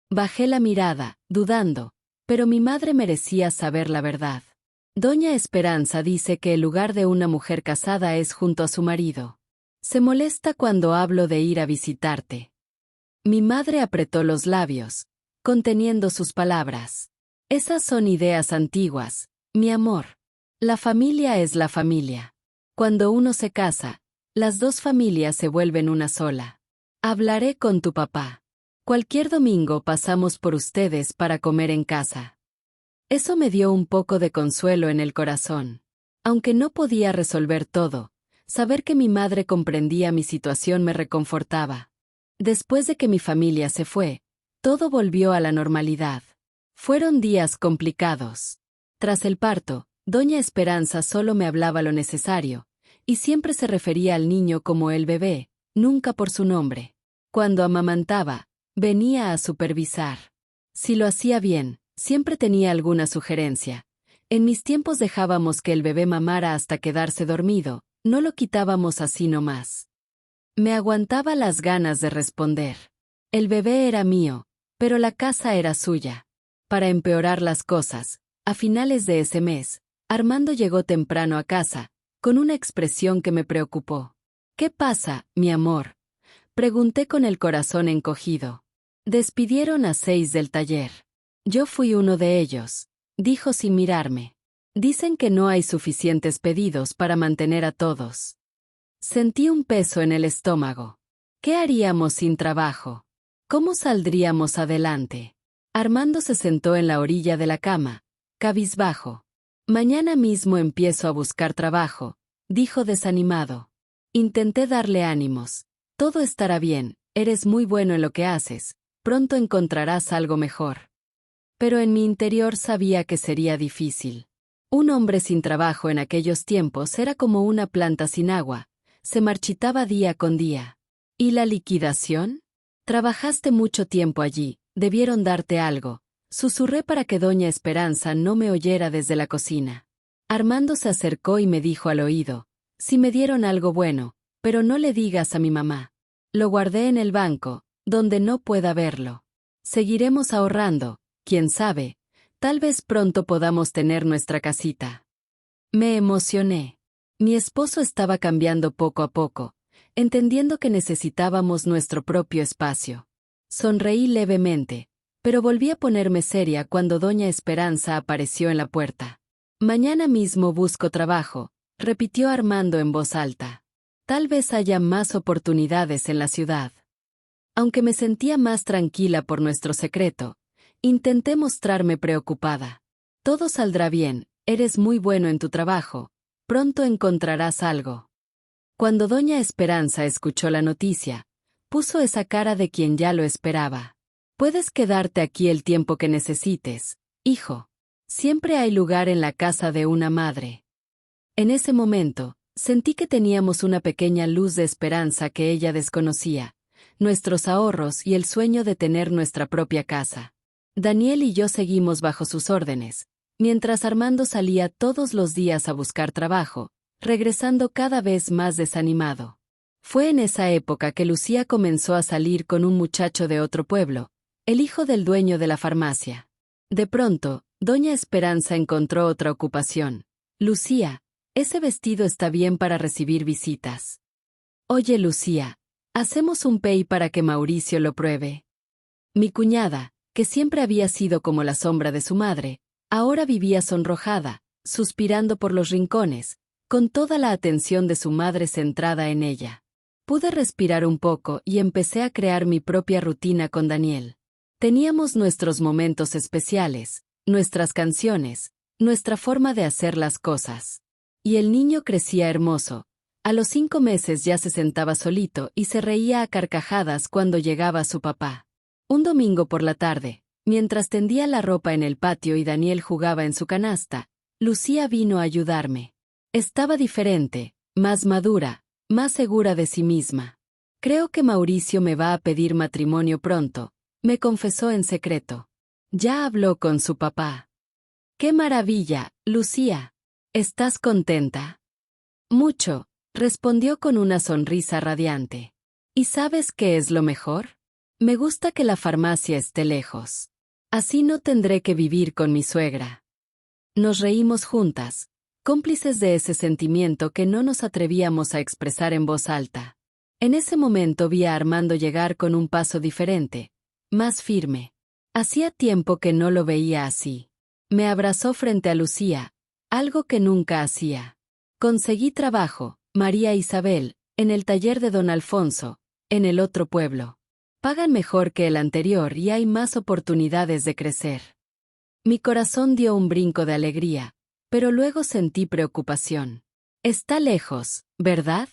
[SPEAKER 1] Bajé la mirada, dudando, pero mi madre merecía saber la verdad. Doña Esperanza dice que el lugar de una mujer casada es junto a su marido. Se molesta cuando hablo de ir a visitarte. Mi madre apretó los labios, conteniendo sus palabras. «Esas son ideas antiguas, mi amor. La familia es la familia. Cuando uno se casa, las dos familias se vuelven una sola. Hablaré con tu papá. Cualquier domingo pasamos por ustedes para comer en casa». Eso me dio un poco de consuelo en el corazón. Aunque no podía resolver todo, saber que mi madre comprendía mi situación me reconfortaba. Después de que mi familia se fue, todo volvió a la normalidad. Fueron días complicados. Tras el parto, Doña Esperanza solo me hablaba lo necesario, y siempre se refería al niño como el bebé, nunca por su nombre. Cuando amamantaba, venía a supervisar. Si lo hacía bien, siempre tenía alguna sugerencia. En mis tiempos dejábamos que el bebé mamara hasta quedarse dormido, no lo quitábamos así nomás. Me aguantaba las ganas de responder. El bebé era mío, pero la casa era suya. Para empeorar las cosas, a finales de ese mes, Armando llegó temprano a casa, con una expresión que me preocupó. «¿Qué pasa, mi amor?», pregunté con el corazón encogido. «Despidieron a 6 del taller. Yo fui uno de ellos», dijo sin mirarme. «Dicen que no hay suficientes pedidos para mantener a todos». Sentí un peso en el estómago. ¿Qué haríamos sin trabajo? ¿Cómo saldríamos adelante? Armando se sentó en la orilla de la cama, cabizbajo. «Mañana mismo empiezo a buscar trabajo», dijo desanimado. Intenté darle ánimos. «Todo estará bien, eres muy bueno en lo que haces, pronto encontrarás algo mejor». Pero en mi interior sabía que sería difícil. Un hombre sin trabajo en aquellos tiempos era como una planta sin agua, se marchitaba día con día. ¿Y la liquidación? «Trabajaste mucho tiempo allí, debieron darte algo», susurré para que Doña Esperanza no me oyera desde la cocina. Armando se acercó y me dijo al oído: «Sí me dieron algo bueno, pero no le digas a mi mamá. Lo guardé en el banco, donde no pueda verlo. Seguiremos ahorrando, quién sabe, Tal vez pronto podamos tener nuestra casita. Me emocioné. Mi esposo estaba cambiando poco a poco, entendiendo que necesitábamos nuestro propio espacio. Sonreí levemente, pero volví a ponerme seria cuando doña Esperanza apareció en la puerta. Mañana mismo busco trabajo, repitió Armando en voz alta. Tal vez haya más oportunidades en la ciudad. Aunque me sentía más tranquila por nuestro secreto, intenté mostrarme preocupada. Todo saldrá bien, eres muy bueno en tu trabajo, pronto encontrarás algo. Cuando doña Esperanza escuchó la noticia, puso esa cara de quien ya lo esperaba. Puedes quedarte aquí el tiempo que necesites, hijo. Siempre hay lugar en la casa de una madre. En ese momento, sentí que teníamos una pequeña luz de esperanza que ella desconocía, nuestros ahorros y el sueño de tener nuestra propia casa. Daniel y yo seguimos bajo sus órdenes, mientras Armando salía todos los días a buscar trabajo, regresando cada vez más desanimado. Fue en esa época que Lucía comenzó a salir con un muchacho de otro pueblo, el hijo del dueño de la farmacia. De pronto, doña Esperanza encontró otra ocupación. Lucía, ese vestido está bien para recibir visitas. Oye, Lucía, hacemos un pay para que Mauricio lo pruebe. Mi cuñada, que siempre había sido como la sombra de su madre, ahora vivía sonrojada, suspirando por los rincones, con toda la atención de su madre centrada en ella. Pude respirar un poco y empecé a crear mi propia rutina con Daniel. Teníamos nuestros momentos especiales, nuestras canciones, nuestra forma de hacer las cosas. Y el niño crecía hermoso. A los 5 meses ya se sentaba solito y se reía a carcajadas cuando llegaba su papá. Un domingo por la tarde, mientras tendía la ropa en el patio y Daniel jugaba en su canasta, Lucía vino a ayudarme. Estaba diferente, más madura, más segura de sí misma. Creo que Mauricio me va a pedir matrimonio pronto, me confesó en secreto. Ya habló con su papá. ¡Qué maravilla, Lucía! ¿Estás contenta? Mucho, respondió con una sonrisa radiante. ¿Y sabes qué es lo mejor? Me gusta que la farmacia esté lejos. Así no tendré que vivir con mi suegra. Nos reímos juntas, cómplices de ese sentimiento que no nos atrevíamos a expresar en voz alta. En ese momento vi a Armando llegar con un paso diferente, más firme. Hacía tiempo que no lo veía así. Me abrazó frente a Lucía, algo que nunca hacía. Conseguí trabajo, María Isabel, en el taller de don Alfonso, en el otro pueblo. Pagan mejor que el anterior y hay más oportunidades de crecer. Mi corazón dio un brinco de alegría, pero luego sentí preocupación. Está lejos, ¿verdad?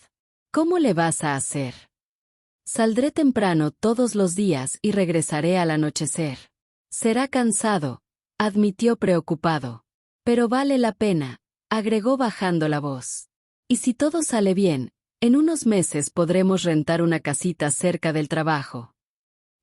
[SPEAKER 1] ¿Cómo le vas a hacer? Saldré temprano todos los días y regresaré al anochecer. Será cansado, admitió preocupado. Pero vale la pena, agregó bajando la voz. Y si todo sale bien, en unos meses podremos rentar una casita cerca del trabajo.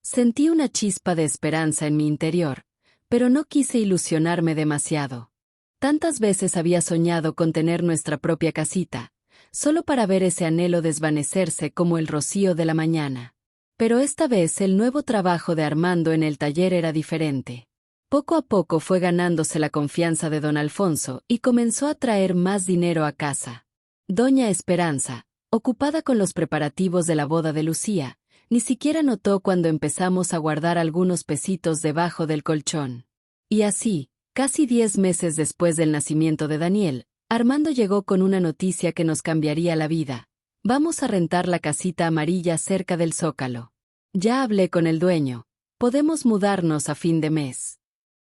[SPEAKER 1] Sentí una chispa de esperanza en mi interior, pero no quise ilusionarme demasiado. Tantas veces había soñado con tener nuestra propia casita, solo para ver ese anhelo desvanecerse como el rocío de la mañana. Pero esta vez el nuevo trabajo de Armando en el taller era diferente. Poco a poco fue ganándose la confianza de don Alfonso y comenzó a traer más dinero a casa. Doña Esperanza, ocupada con los preparativos de la boda de Lucía, ni siquiera notó cuando empezamos a guardar algunos pesitos debajo del colchón. Y así, casi 10 meses después del nacimiento de Daniel, Armando llegó con una noticia que nos cambiaría la vida. Vamos a rentar la casita amarilla cerca del Zócalo. Ya hablé con el dueño. Podemos mudarnos a fin de mes.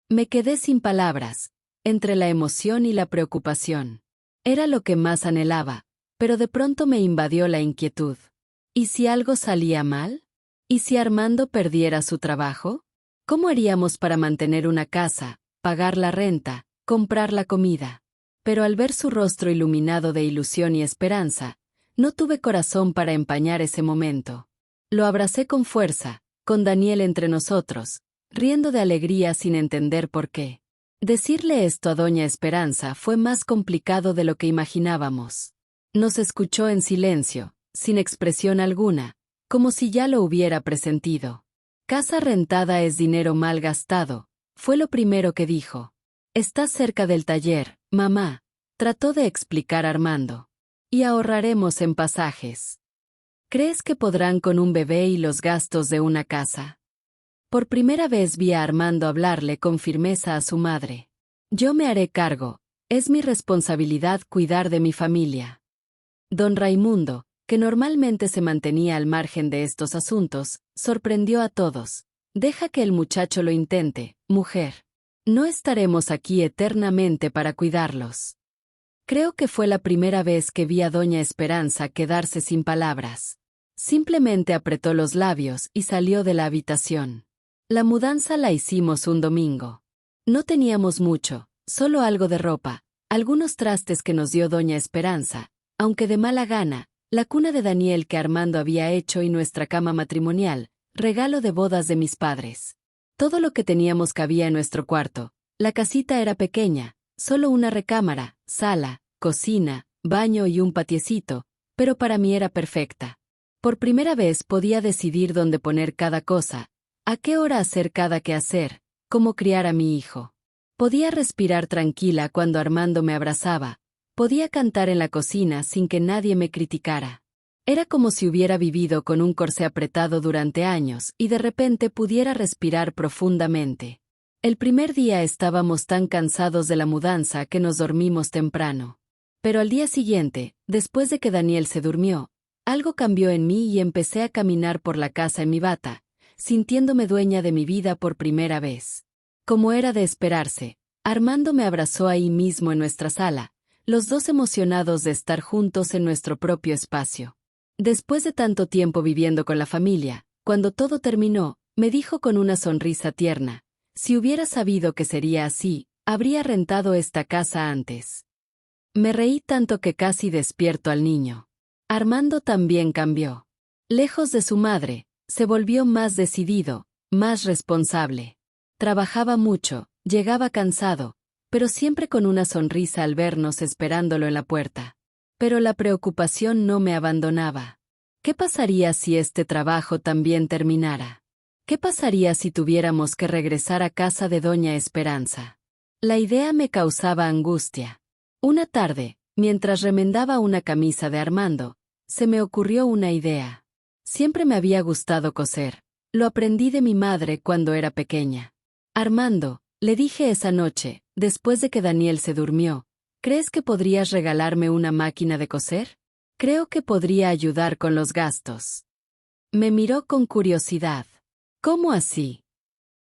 [SPEAKER 1] Me quedé sin palabras, entre la emoción y la preocupación. Era lo que más anhelaba, pero de pronto me invadió la inquietud. ¿Y si algo salía mal? ¿Y si Armando perdiera su trabajo? ¿Cómo haríamos para mantener una casa, pagar la renta, comprar la comida? Pero al ver su rostro iluminado de ilusión y esperanza, no tuve corazón para empañar ese momento. Lo abracé con fuerza, con Daniel entre nosotros, riendo de alegría sin entender por qué. Decirle esto a doña Esperanza fue más complicado de lo que imaginábamos. Nos escuchó en silencio, sin expresión alguna, como si ya lo hubiera presentido. Casa rentada es dinero mal gastado, Fue lo primero que dijo. Estás cerca del taller, mamá, trató de explicar Armando. Y ahorraremos en pasajes. ¿Crees que podrán con un bebé y los gastos de una casa? Por primera vez vi a Armando hablarle con firmeza a su madre. Yo me haré cargo, es mi responsabilidad cuidar de mi familia. Don Raimundo, que normalmente se mantenía al margen de estos asuntos, sorprendió a todos. Deja que el muchacho lo intente, mujer. No estaremos aquí eternamente para cuidarlos. Creo que fue la primera vez que vi a doña Esperanza quedarse sin palabras. Simplemente apretó los labios y salió de la habitación. La mudanza la hicimos un domingo. No teníamos mucho, solo algo de ropa, algunos trastes que nos dio doña Esperanza, aunque de mala gana, la cuna de Daniel que Armando había hecho y nuestra cama matrimonial, regalo de bodas de mis padres. Todo lo que teníamos cabía en nuestro cuarto. La casita era pequeña, solo una recámara, sala, cocina, baño y un patiecito, pero para mí era perfecta. Por primera vez podía decidir dónde poner cada cosa, a qué hora hacer cada quehacer, cómo criar a mi hijo. Podía respirar tranquila cuando Armando me abrazaba, podía cantar en la cocina sin que nadie me criticara. Era como si hubiera vivido con un corsé apretado durante años y de repente pudiera respirar profundamente. El primer día estábamos tan cansados de la mudanza que nos dormimos temprano. Pero al día siguiente, después de que Daniel se durmió, algo cambió en mí y empecé a caminar por la casa en mi bata, sintiéndome dueña de mi vida por primera vez. Como era de esperarse, Armando me abrazó ahí mismo en nuestra sala, los dos emocionados de estar juntos en nuestro propio espacio. Después de tanto tiempo viviendo con la familia, cuando todo terminó, me dijo con una sonrisa tierna, si hubiera sabido que sería así, habría rentado esta casa antes. Me reí tanto que casi despierto al niño. Armando también cambió. Lejos de su madre, se volvió más decidido, más responsable. Trabajaba mucho, llegaba cansado, pero siempre con una sonrisa al vernos esperándolo en la puerta. Pero la preocupación no me abandonaba. ¿Qué pasaría si este trabajo también terminara? ¿Qué pasaría si tuviéramos que regresar a casa de doña Esperanza? La idea me causaba angustia. Una tarde, mientras remendaba una camisa de Armando, se me ocurrió una idea. Siempre me había gustado coser. Lo aprendí de mi madre cuando era pequeña. Armando, le dije esa noche, después de que Daniel se durmió, ¿crees que podrías regalarme una máquina de coser? Creo que podría ayudar con los gastos. Me miró con curiosidad. ¿Cómo así?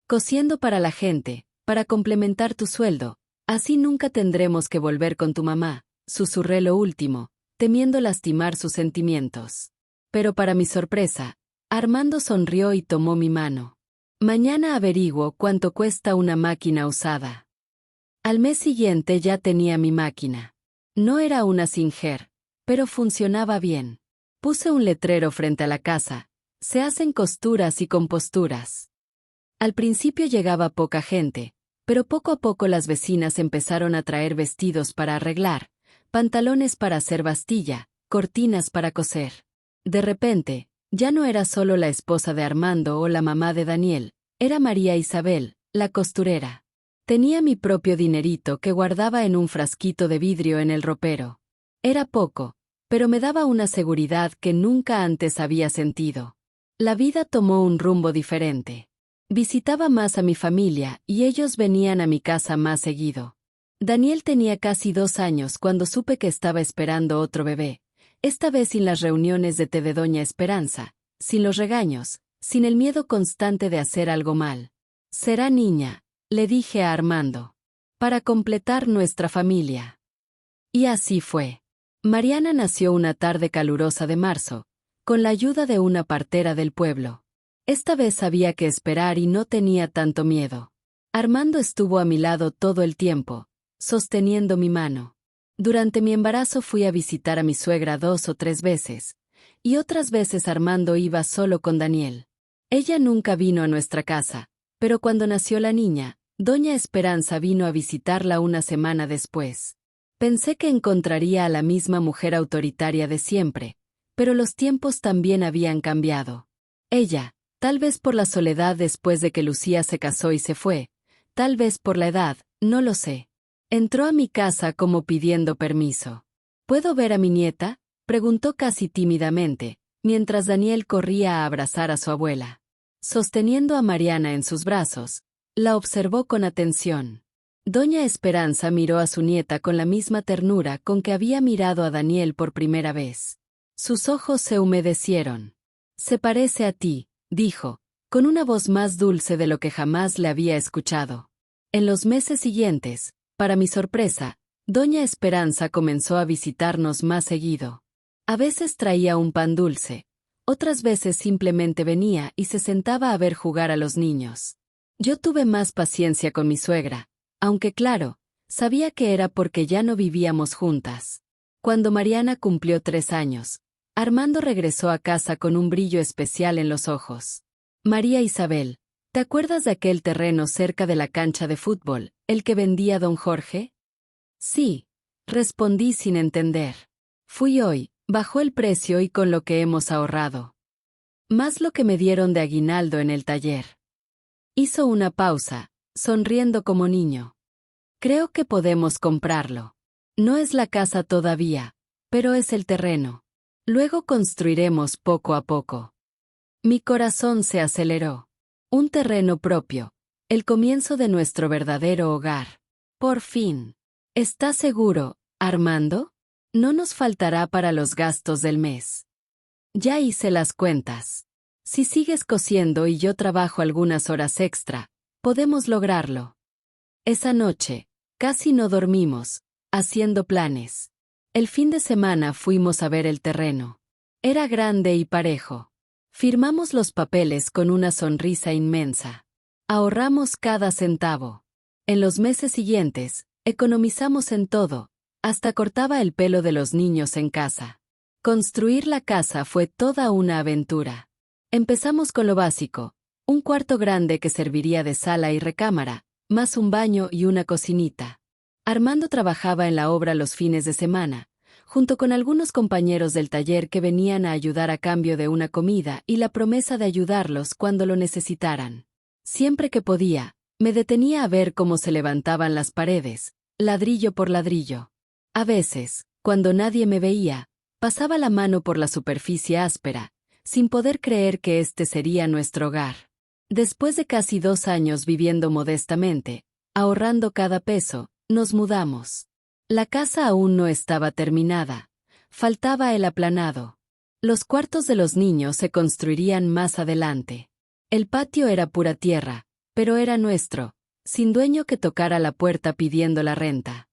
[SPEAKER 1] Cosiendo para la gente, para complementar tu sueldo, así nunca tendremos que volver con tu mamá, susurré lo último, temiendo lastimar sus sentimientos. Pero para mi sorpresa, Armando sonrió y tomó mi mano. Mañana averiguo cuánto cuesta una máquina usada. Al mes siguiente ya tenía mi máquina. No era una Singer, pero funcionaba bien. Puse un letrero frente a la casa. Se hacen costuras y composturas. Al principio llegaba poca gente, pero poco a poco las vecinas empezaron a traer vestidos para arreglar, pantalones para hacer bastilla, cortinas para coser. De repente, ya no era solo la esposa de Armando o la mamá de Daniel, era María Isabel, la costurera. Tenía mi propio dinerito que guardaba en un frasquito de vidrio en el ropero. Era poco, pero me daba una seguridad que nunca antes había sentido. La vida tomó un rumbo diferente. Visitaba más a mi familia y ellos venían a mi casa más seguido. Daniel tenía casi 2 años cuando supe que estaba esperando otro bebé, esta vez sin las reuniones de té de doña Esperanza, sin los regaños, sin el miedo constante de hacer algo mal. Será niña, le dije a Armando, para completar nuestra familia. Y así fue. Mariana nació una tarde calurosa de marzo, con la ayuda de una partera del pueblo. Esta vez había que esperar y no tenía tanto miedo. Armando estuvo a mi lado todo el tiempo, sosteniendo mi mano. Durante mi embarazo fui a visitar a mi suegra 2 o 3 veces, y otras veces Armando iba solo con Daniel. Ella nunca vino a nuestra casa, pero cuando nació la niña, doña Esperanza vino a visitarla una semana después. Pensé que encontraría a la misma mujer autoritaria de siempre, pero los tiempos también habían cambiado. Ella, tal vez por la soledad después de que Lucía se casó y se fue, Tal vez por la edad, no lo sé. Entró a mi casa como pidiendo permiso. ¿Puedo ver a mi nieta?, preguntó casi tímidamente, mientras Daniel corría a abrazar a su abuela. Sosteniendo a Mariana en sus brazos, la observó con atención. Doña Esperanza miró a su nieta con la misma ternura con que había mirado a Daniel por primera vez. Sus ojos se humedecieron. «Se parece a ti», dijo, con una voz más dulce de lo que jamás le había escuchado. En los meses siguientes, para mi sorpresa, Doña Esperanza comenzó a visitarnos más seguido. A veces traía un pan dulce, otras veces simplemente venía y se sentaba a ver jugar a los niños. Yo tuve más paciencia con mi suegra, aunque claro, sabía que era porque ya no vivíamos juntas. Cuando Mariana cumplió 3 años, Armando regresó a casa con un brillo especial en los ojos. «María Isabel, ¿te acuerdas de aquel terreno cerca de la cancha de fútbol, el que vendía don Jorge?» «Sí», respondí sin entender. «Fui hoy, bajó el precio y con lo que hemos ahorrado. Más lo que me dieron de aguinaldo en el taller». Hizo una pausa, sonriendo como niño. «Creo que podemos comprarlo. No es la casa todavía, pero es el terreno. Luego construiremos poco a poco». Mi corazón se aceleró. Un terreno propio, el comienzo de nuestro verdadero hogar. Por fin. ¿Estás seguro, Armando? No nos faltará para los gastos del mes. Ya hice las cuentas. Si sigues cosiendo y yo trabajo algunas horas extra, podemos lograrlo. Esa noche, casi no dormimos, haciendo planes. El fin de semana fuimos a ver el terreno. Era grande y parejo. Firmamos los papeles con una sonrisa inmensa. Ahorramos cada centavo. En los meses siguientes, economizamos en todo, hasta cortaba el pelo de los niños en casa. Construir la casa fue toda una aventura. Empezamos con lo básico, un cuarto grande que serviría de sala y recámara, más un baño y una cocinita. Armando trabajaba en la obra los fines de semana, junto con algunos compañeros del taller que venían a ayudar a cambio de una comida y la promesa de ayudarlos cuando lo necesitaran. Siempre que podía, me detenía a ver cómo se levantaban las paredes, ladrillo por ladrillo. A veces, cuando nadie me veía, pasaba la mano por la superficie áspera, sin poder creer que este sería nuestro hogar. Después de casi 2 años viviendo modestamente, ahorrando cada peso, nos mudamos. La casa aún no estaba terminada. Faltaba el aplanado. Los cuartos de los niños se construirían más adelante. El patio era pura tierra, pero era nuestro, sin dueño que tocara la puerta pidiendo la renta.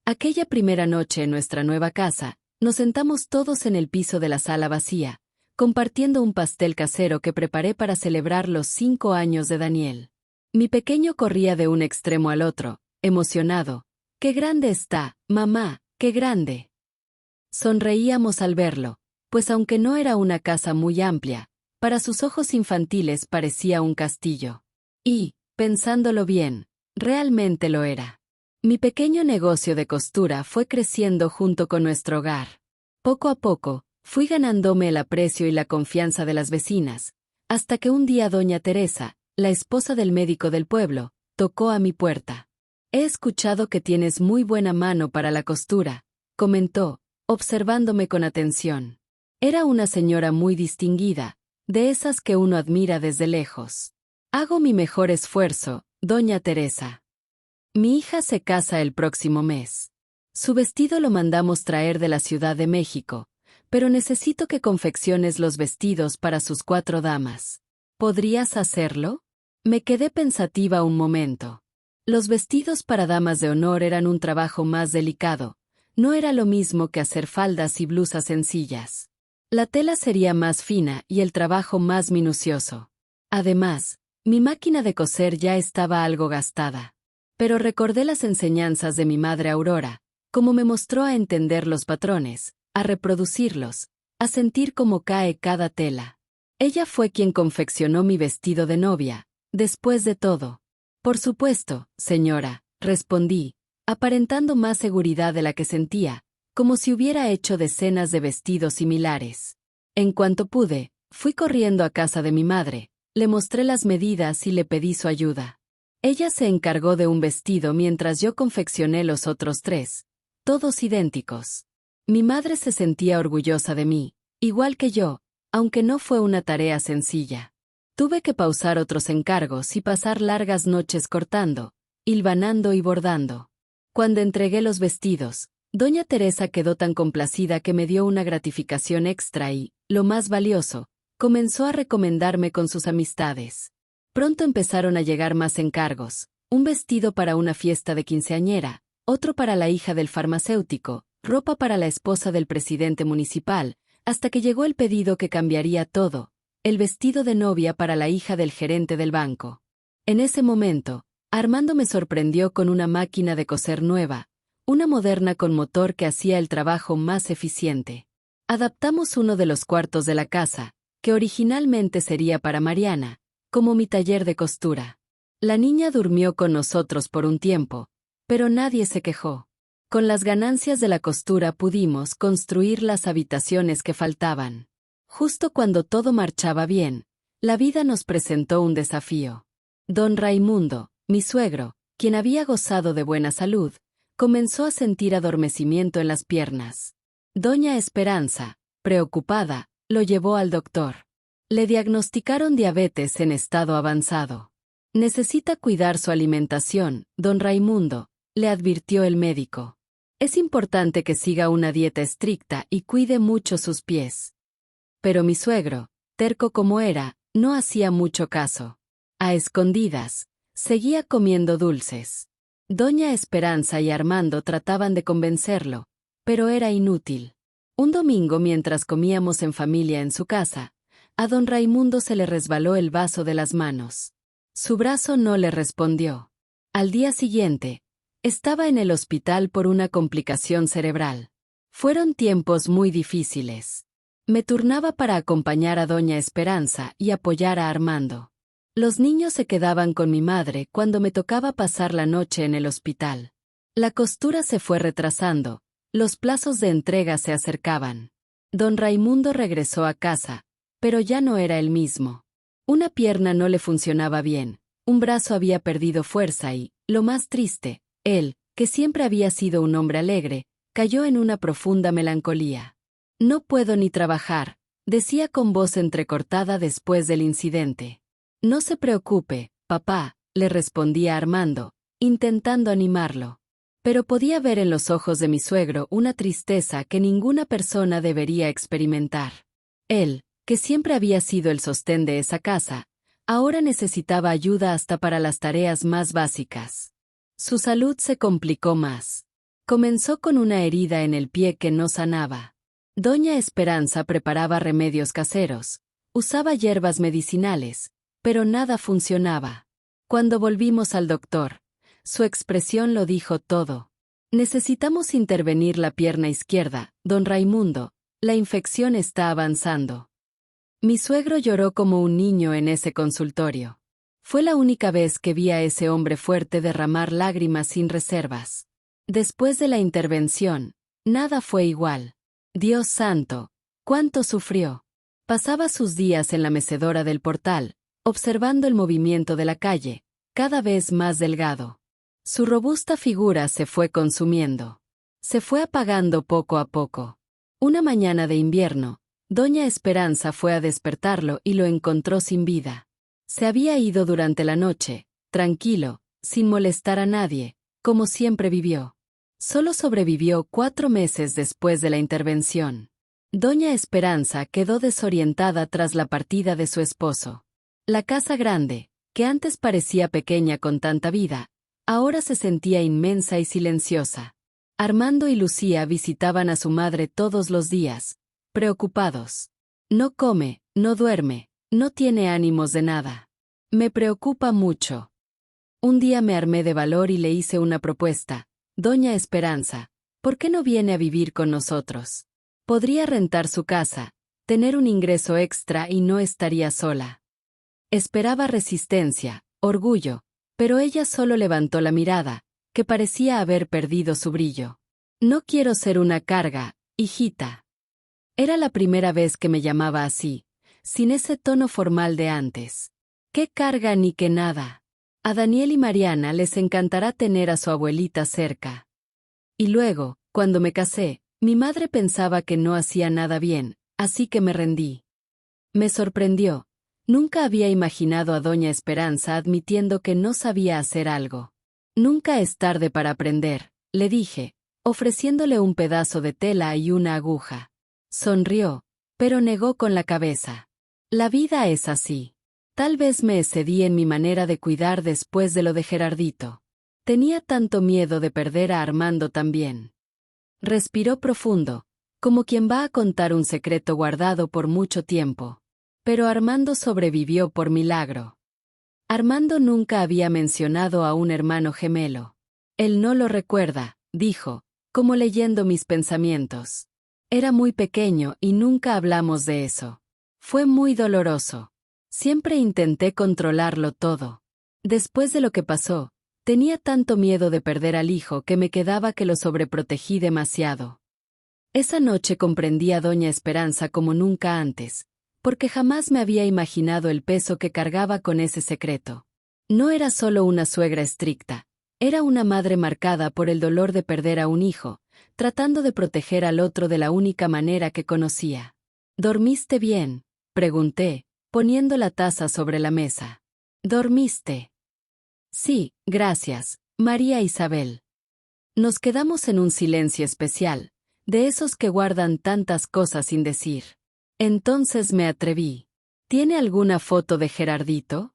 [SPEAKER 1] Aquella primera noche en nuestra nueva casa, nos sentamos todos en el piso de la sala vacía, compartiendo un pastel casero que preparé para celebrar los 5 años de Daniel. Mi pequeño corría de un extremo al otro, emocionado. «¡Qué grande está, mamá, qué grande!». Sonreíamos al verlo, pues aunque no era una casa muy amplia, para sus ojos infantiles parecía un castillo. Y, pensándolo bien, realmente lo era. Mi pequeño negocio de costura fue creciendo junto con nuestro hogar. Poco a poco, fui ganándome el aprecio y la confianza de las vecinas, hasta que un día doña Teresa, la esposa del médico del pueblo, tocó a mi puerta. «He escuchado que tienes muy buena mano para la costura», comentó, observándome con atención. Era una señora muy distinguida, de esas que uno admira desde lejos. «Hago mi mejor esfuerzo, doña Teresa. Mi hija se casa el próximo mes. Su vestido lo mandamos traer de la Ciudad de México, pero necesito que confecciones los vestidos para sus 4 damas. ¿Podrías hacerlo?». Me quedé pensativa un momento. Los vestidos para damas de honor eran un trabajo más delicado, no era lo mismo que hacer faldas y blusas sencillas. La tela sería más fina y el trabajo más minucioso. Además, mi máquina de coser ya estaba algo gastada. Pero recordé las enseñanzas de mi madre Aurora, cómo me mostró a entender los patrones, a reproducirlos, a sentir cómo cae cada tela. Ella fue quien confeccionó mi vestido de novia, después de todo. «Por supuesto, señora», respondí, aparentando más seguridad de la que sentía, como si hubiera hecho decenas de vestidos similares. En cuanto pude, fui corriendo a casa de mi madre, le mostré las medidas y le pedí su ayuda. Ella se encargó de un vestido mientras yo confeccioné los otros 3, todos idénticos. Mi madre se sentía orgullosa de mí, igual que yo, aunque no fue una tarea sencilla. Tuve que pausar otros encargos y pasar largas noches cortando, hilvanando y bordando. Cuando entregué los vestidos, doña Teresa quedó tan complacida que me dio una gratificación extra y, lo más valioso, comenzó a recomendarme con sus amistades. Pronto empezaron a llegar más encargos, un vestido para una fiesta de quinceañera, otro para la hija del farmacéutico, ropa para la esposa del presidente municipal, hasta que llegó el pedido que cambiaría todo, el vestido de novia para la hija del gerente del banco. En ese momento, Armando me sorprendió con una máquina de coser nueva, una moderna con motor que hacía el trabajo más eficiente. Adaptamos uno de los cuartos de la casa, que originalmente sería para Mariana, como mi taller de costura. La niña durmió con nosotros por un tiempo, pero nadie se quejó. Con las ganancias de la costura pudimos construir las habitaciones que faltaban. Justo cuando todo marchaba bien, la vida nos presentó un desafío. Don Raimundo, mi suegro, quien había gozado de buena salud, comenzó a sentir adormecimiento en las piernas. Doña Esperanza, preocupada, lo llevó al doctor. Le diagnosticaron diabetes en estado avanzado. Necesita cuidar su alimentación, don Raimundo, le advirtió el médico. Es importante que siga una dieta estricta y cuide mucho sus pies. Pero mi suegro, terco como era, no hacía mucho caso. A escondidas, seguía comiendo dulces. Doña Esperanza y Armando trataban de convencerlo, pero era inútil. Un domingo mientras comíamos en familia en su casa, a don Raimundo se le resbaló el vaso de las manos. Su brazo no le respondió. Al día siguiente, estaba en el hospital por una complicación cerebral. Fueron tiempos muy difíciles. Me turnaba para acompañar a doña Esperanza y apoyar a Armando. Los niños se quedaban con mi madre cuando me tocaba pasar la noche en el hospital. La costura se fue retrasando, los plazos de entrega se acercaban. Don Raimundo regresó a casa, pero ya no era el mismo. Una pierna no le funcionaba bien, un brazo había perdido fuerza y, lo más triste, él, que siempre había sido un hombre alegre, cayó en una profunda melancolía. No puedo ni trabajar, decía con voz entrecortada después del incidente. No se preocupe, papá, le respondía Armando, intentando animarlo. Pero podía ver en los ojos de mi suegro una tristeza que ninguna persona debería experimentar. Él, que siempre había sido el sostén de esa casa, ahora necesitaba ayuda hasta para las tareas más básicas. Su salud se complicó más. Comenzó con una herida en el pie que no sanaba. Doña Esperanza preparaba remedios caseros, usaba hierbas medicinales, pero nada funcionaba. Cuando volvimos al doctor, su expresión lo dijo todo. Necesitamos intervenir la pierna izquierda, don Raimundo, la infección está avanzando. Mi suegro lloró como un niño en ese consultorio. Fue la única vez que vi a ese hombre fuerte derramar lágrimas sin reservas. Después de la intervención, nada fue igual. Dios santo, cuánto sufrió. Pasaba sus días en la mecedora del portal, observando el movimiento de la calle, cada vez más delgado. Su robusta figura se fue consumiendo. Se fue apagando poco a poco. Una mañana de invierno, doña Esperanza fue a despertarlo y lo encontró sin vida. Se había ido durante la noche, tranquilo, sin molestar a nadie, como siempre vivió. Solo sobrevivió 4 meses después de la intervención. Doña Esperanza quedó desorientada tras la partida de su esposo. La casa grande, que antes parecía pequeña con tanta vida, ahora se sentía inmensa y silenciosa. Armando y Lucía visitaban a su madre todos los días, preocupados. No come, no duerme, no tiene ánimos de nada. Me preocupa mucho. Un día me armé de valor y le hice una propuesta. Doña Esperanza, ¿por qué no viene a vivir con nosotros? Podría rentar su casa, tener un ingreso extra y no estaría sola. Esperaba resistencia, orgullo, pero ella solo levantó la mirada, que parecía haber perdido su brillo. No quiero ser una carga, hijita. Era la primera vez que me llamaba así, sin ese tono formal de antes. ¿Qué carga ni qué nada? A Daniel y Mariana les encantará tener a su abuelita cerca. Y luego, cuando me casé, mi madre pensaba que no hacía nada bien, así que me rendí. Me sorprendió. Nunca había imaginado a doña Esperanza admitiendo que no sabía hacer algo. Nunca es tarde para aprender, le dije, ofreciéndole un pedazo de tela y una aguja. Sonrió, pero negó con la cabeza. La vida es así. Tal vez me excedí en mi manera de cuidar después de lo de Gerardito. Tenía tanto miedo de perder a Armando también. Respiró profundo, como quien va a contar un secreto guardado por mucho tiempo. Pero Armando sobrevivió por milagro. Armando nunca había mencionado a un hermano gemelo. Él no lo recuerda, dijo, como leyendo mis pensamientos. Era muy pequeño y nunca hablamos de eso. Fue muy doloroso. Siempre intenté controlarlo todo. Después de lo que pasó, tenía tanto miedo de perder al hijo que me quedaba que lo sobreprotegí demasiado. Esa noche comprendí a doña Esperanza como nunca antes, porque jamás me había imaginado el peso que cargaba con ese secreto. No era solo una suegra estricta, era una madre marcada por el dolor de perder a un hijo, tratando de proteger al otro de la única manera que conocía. ¿Dormiste bien?, pregunté, poniendo la taza sobre la mesa. ¿Dormiste? Sí, gracias, María Isabel. Nos quedamos en un silencio especial, de esos que guardan tantas cosas sin decir. Entonces me atreví. ¿Tiene alguna foto de Gerardito?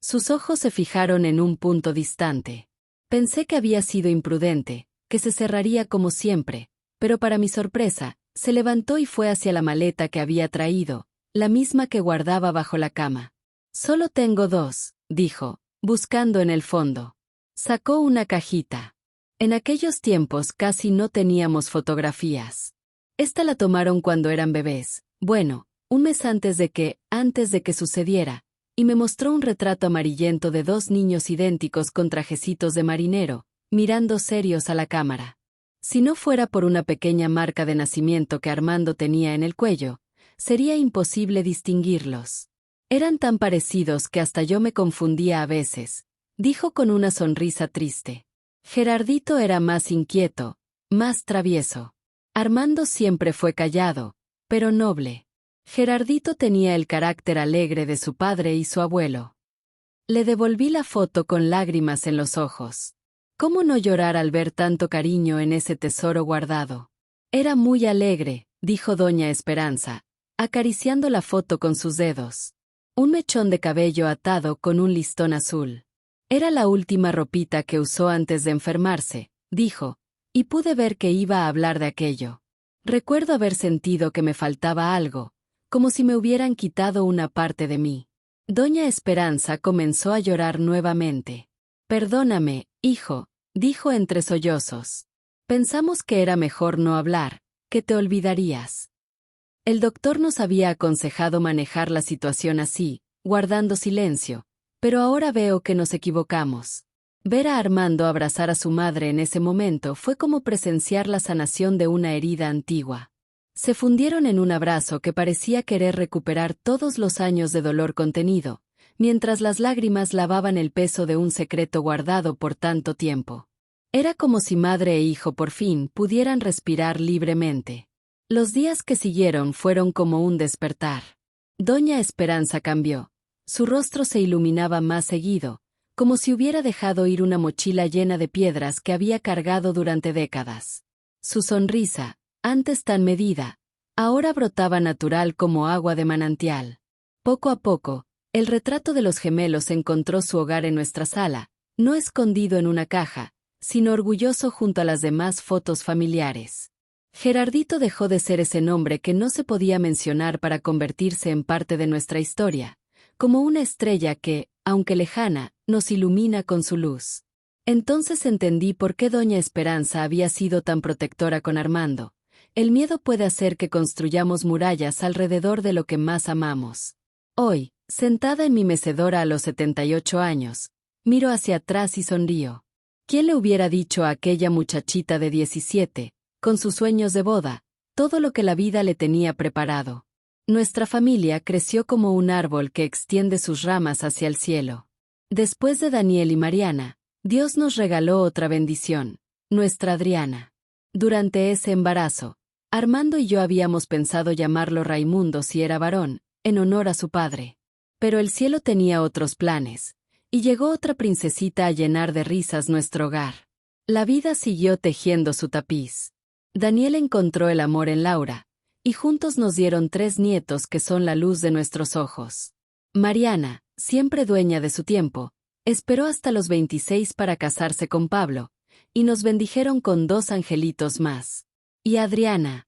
[SPEAKER 1] Sus ojos se fijaron en un punto distante. Pensé que había sido imprudente, que se cerraría como siempre, pero para mi sorpresa, se levantó y fue hacia la maleta que había traído, la misma que guardaba bajo la cama. Solo tengo dos, dijo, buscando en el fondo. Sacó una cajita. En aquellos tiempos casi no teníamos fotografías. Esta la tomaron cuando eran bebés, bueno, un mes antes de que sucediera, y me mostró un retrato amarillento de dos niños idénticos con trajecitos de marinero, mirando serios a la cámara. Si no fuera por una pequeña marca de nacimiento que Armando tenía en el cuello, sería imposible distinguirlos. Eran tan parecidos que hasta yo me confundía a veces, dijo con una sonrisa triste. Gerardito era más inquieto, más travieso. Armando siempre fue callado, pero noble. Gerardito tenía el carácter alegre de su padre y su abuelo. Le devolví la foto con lágrimas en los ojos. ¿Cómo no llorar al ver tanto cariño en ese tesoro guardado? Era muy alegre, dijo doña Esperanza, acariciando la foto con sus dedos. Un mechón de cabello atado con un listón azul. Era la última ropita que usó antes de enfermarse, dijo, y pude ver que iba a hablar de aquello. Recuerdo haber sentido que me faltaba algo, como si me hubieran quitado una parte de mí. Doña Esperanza comenzó a llorar nuevamente. Perdóname, hijo, dijo entre sollozos. Pensamos que era mejor no hablar, que te olvidarías. El doctor nos había aconsejado manejar la situación así, guardando silencio, pero ahora veo que nos equivocamos. Ver a Armando abrazar a su madre en ese momento fue como presenciar la sanación de una herida antigua. Se fundieron en un abrazo que parecía querer recuperar todos los años de dolor contenido, mientras las lágrimas lavaban el peso de un secreto guardado por tanto tiempo. Era como si madre e hijo por fin pudieran respirar libremente. Los días que siguieron fueron como un despertar. Doña Esperanza cambió. Su rostro se iluminaba más seguido, como si hubiera dejado ir una mochila llena de piedras que había cargado durante décadas. Su sonrisa, antes tan medida, ahora brotaba natural como agua de manantial. Poco a poco, el retrato de los gemelos encontró su hogar en nuestra sala, no escondido en una caja, sino orgulloso junto a las demás fotos familiares. Gerardito dejó de ser ese nombre que no se podía mencionar para convertirse en parte de nuestra historia, como una estrella que, aunque lejana, nos ilumina con su luz. Entonces entendí por qué doña Esperanza había sido tan protectora con Armando. El miedo puede hacer que construyamos murallas alrededor de lo que más amamos. Hoy, sentada en mi mecedora a los 78 años, miro hacia atrás y sonrío. ¿Quién le hubiera dicho a aquella muchachita de 17, con sus sueños de boda, todo lo que la vida le tenía preparado? Nuestra familia creció como un árbol que extiende sus ramas hacia el cielo. Después de Daniel y Mariana, Dios nos regaló otra bendición, nuestra Adriana. Durante ese embarazo, Armando y yo habíamos pensado llamarlo Raimundo si era varón, en honor a su padre. Pero el cielo tenía otros planes, y llegó otra princesita a llenar de risas nuestro hogar. La vida siguió tejiendo su tapiz. Daniel encontró el amor en Laura, y juntos nos dieron 3 nietos que son la luz de nuestros ojos. Mariana, siempre dueña de su tiempo, esperó hasta los 26 para casarse con Pablo, y nos bendijeron con 2 angelitos más. Y Adriana,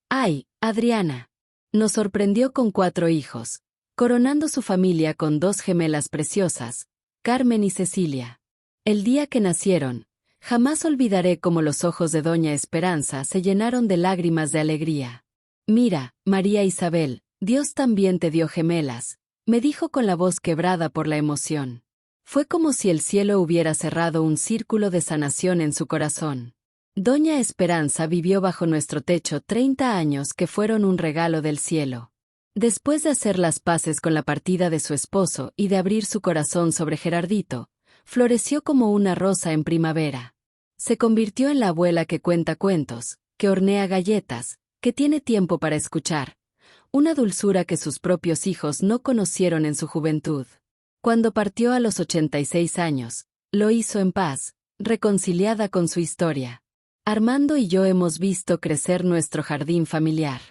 [SPEAKER 1] ¡ay, Adriana! Nos sorprendió con 4 hijos, coronando su familia con 2 gemelas preciosas, Carmen y Cecilia. El día que nacieron, jamás olvidaré cómo los ojos de Doña Esperanza se llenaron de lágrimas de alegría. Mira, María Isabel, Dios también te dio gemelas, me dijo con la voz quebrada por la emoción. Fue como si el cielo hubiera cerrado un círculo de sanación en su corazón. Doña Esperanza vivió bajo nuestro techo 30 años que fueron un regalo del cielo. Después de hacer las paces con la partida de su esposo y de abrir su corazón sobre Gerardito, floreció como una rosa en primavera. Se convirtió en la abuela que cuenta cuentos, que hornea galletas, que tiene tiempo para escuchar, una dulzura que sus propios hijos no conocieron en su juventud. Cuando partió a los 86 años, lo hizo en paz, reconciliada con su historia. Armando y yo hemos visto crecer nuestro jardín familiar.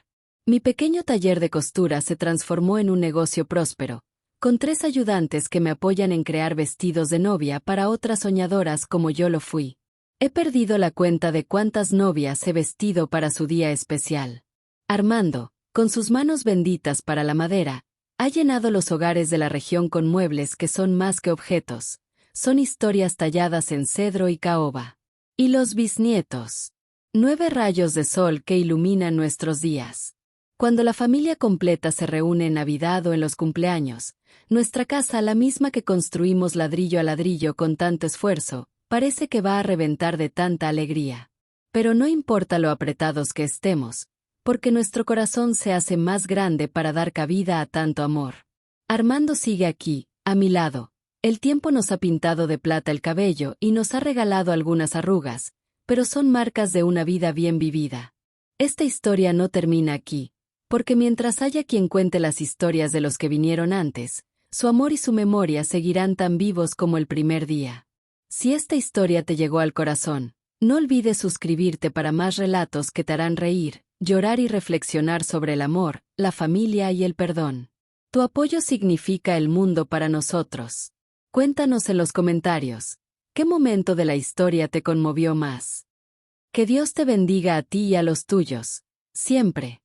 [SPEAKER 1] Mi pequeño taller de costura se transformó en un negocio próspero, con 3 ayudantes que me apoyan en crear vestidos de novia para otras soñadoras como yo lo fui. He perdido la cuenta de cuántas novias he vestido para su día especial. Armando, con sus manos benditas para la madera, ha llenado los hogares de la región con muebles que son más que objetos, son historias talladas en cedro y caoba. Y los bisnietos. 9 rayos de sol que iluminan nuestros días. Cuando la familia completa se reúne en Navidad o en los cumpleaños, nuestra casa, la misma que construimos ladrillo a ladrillo con tanto esfuerzo, parece que va a reventar de tanta alegría. Pero no importa lo apretados que estemos, porque nuestro corazón se hace más grande para dar cabida a tanto amor. Armando sigue aquí, a mi lado. El tiempo nos ha pintado de plata el cabello y nos ha regalado algunas arrugas, pero son marcas de una vida bien vivida. Esta historia no termina aquí, porque mientras haya quien cuente las historias de los que vinieron antes, su amor y su memoria seguirán tan vivos como el primer día. Si esta historia te llegó al corazón, no olvides suscribirte para más relatos que te harán reír, llorar y reflexionar sobre el amor, la familia y el perdón. Tu apoyo significa el mundo para nosotros. Cuéntanos en los comentarios, ¿qué momento de la historia te conmovió más? Que Dios te bendiga a ti y a los tuyos, siempre.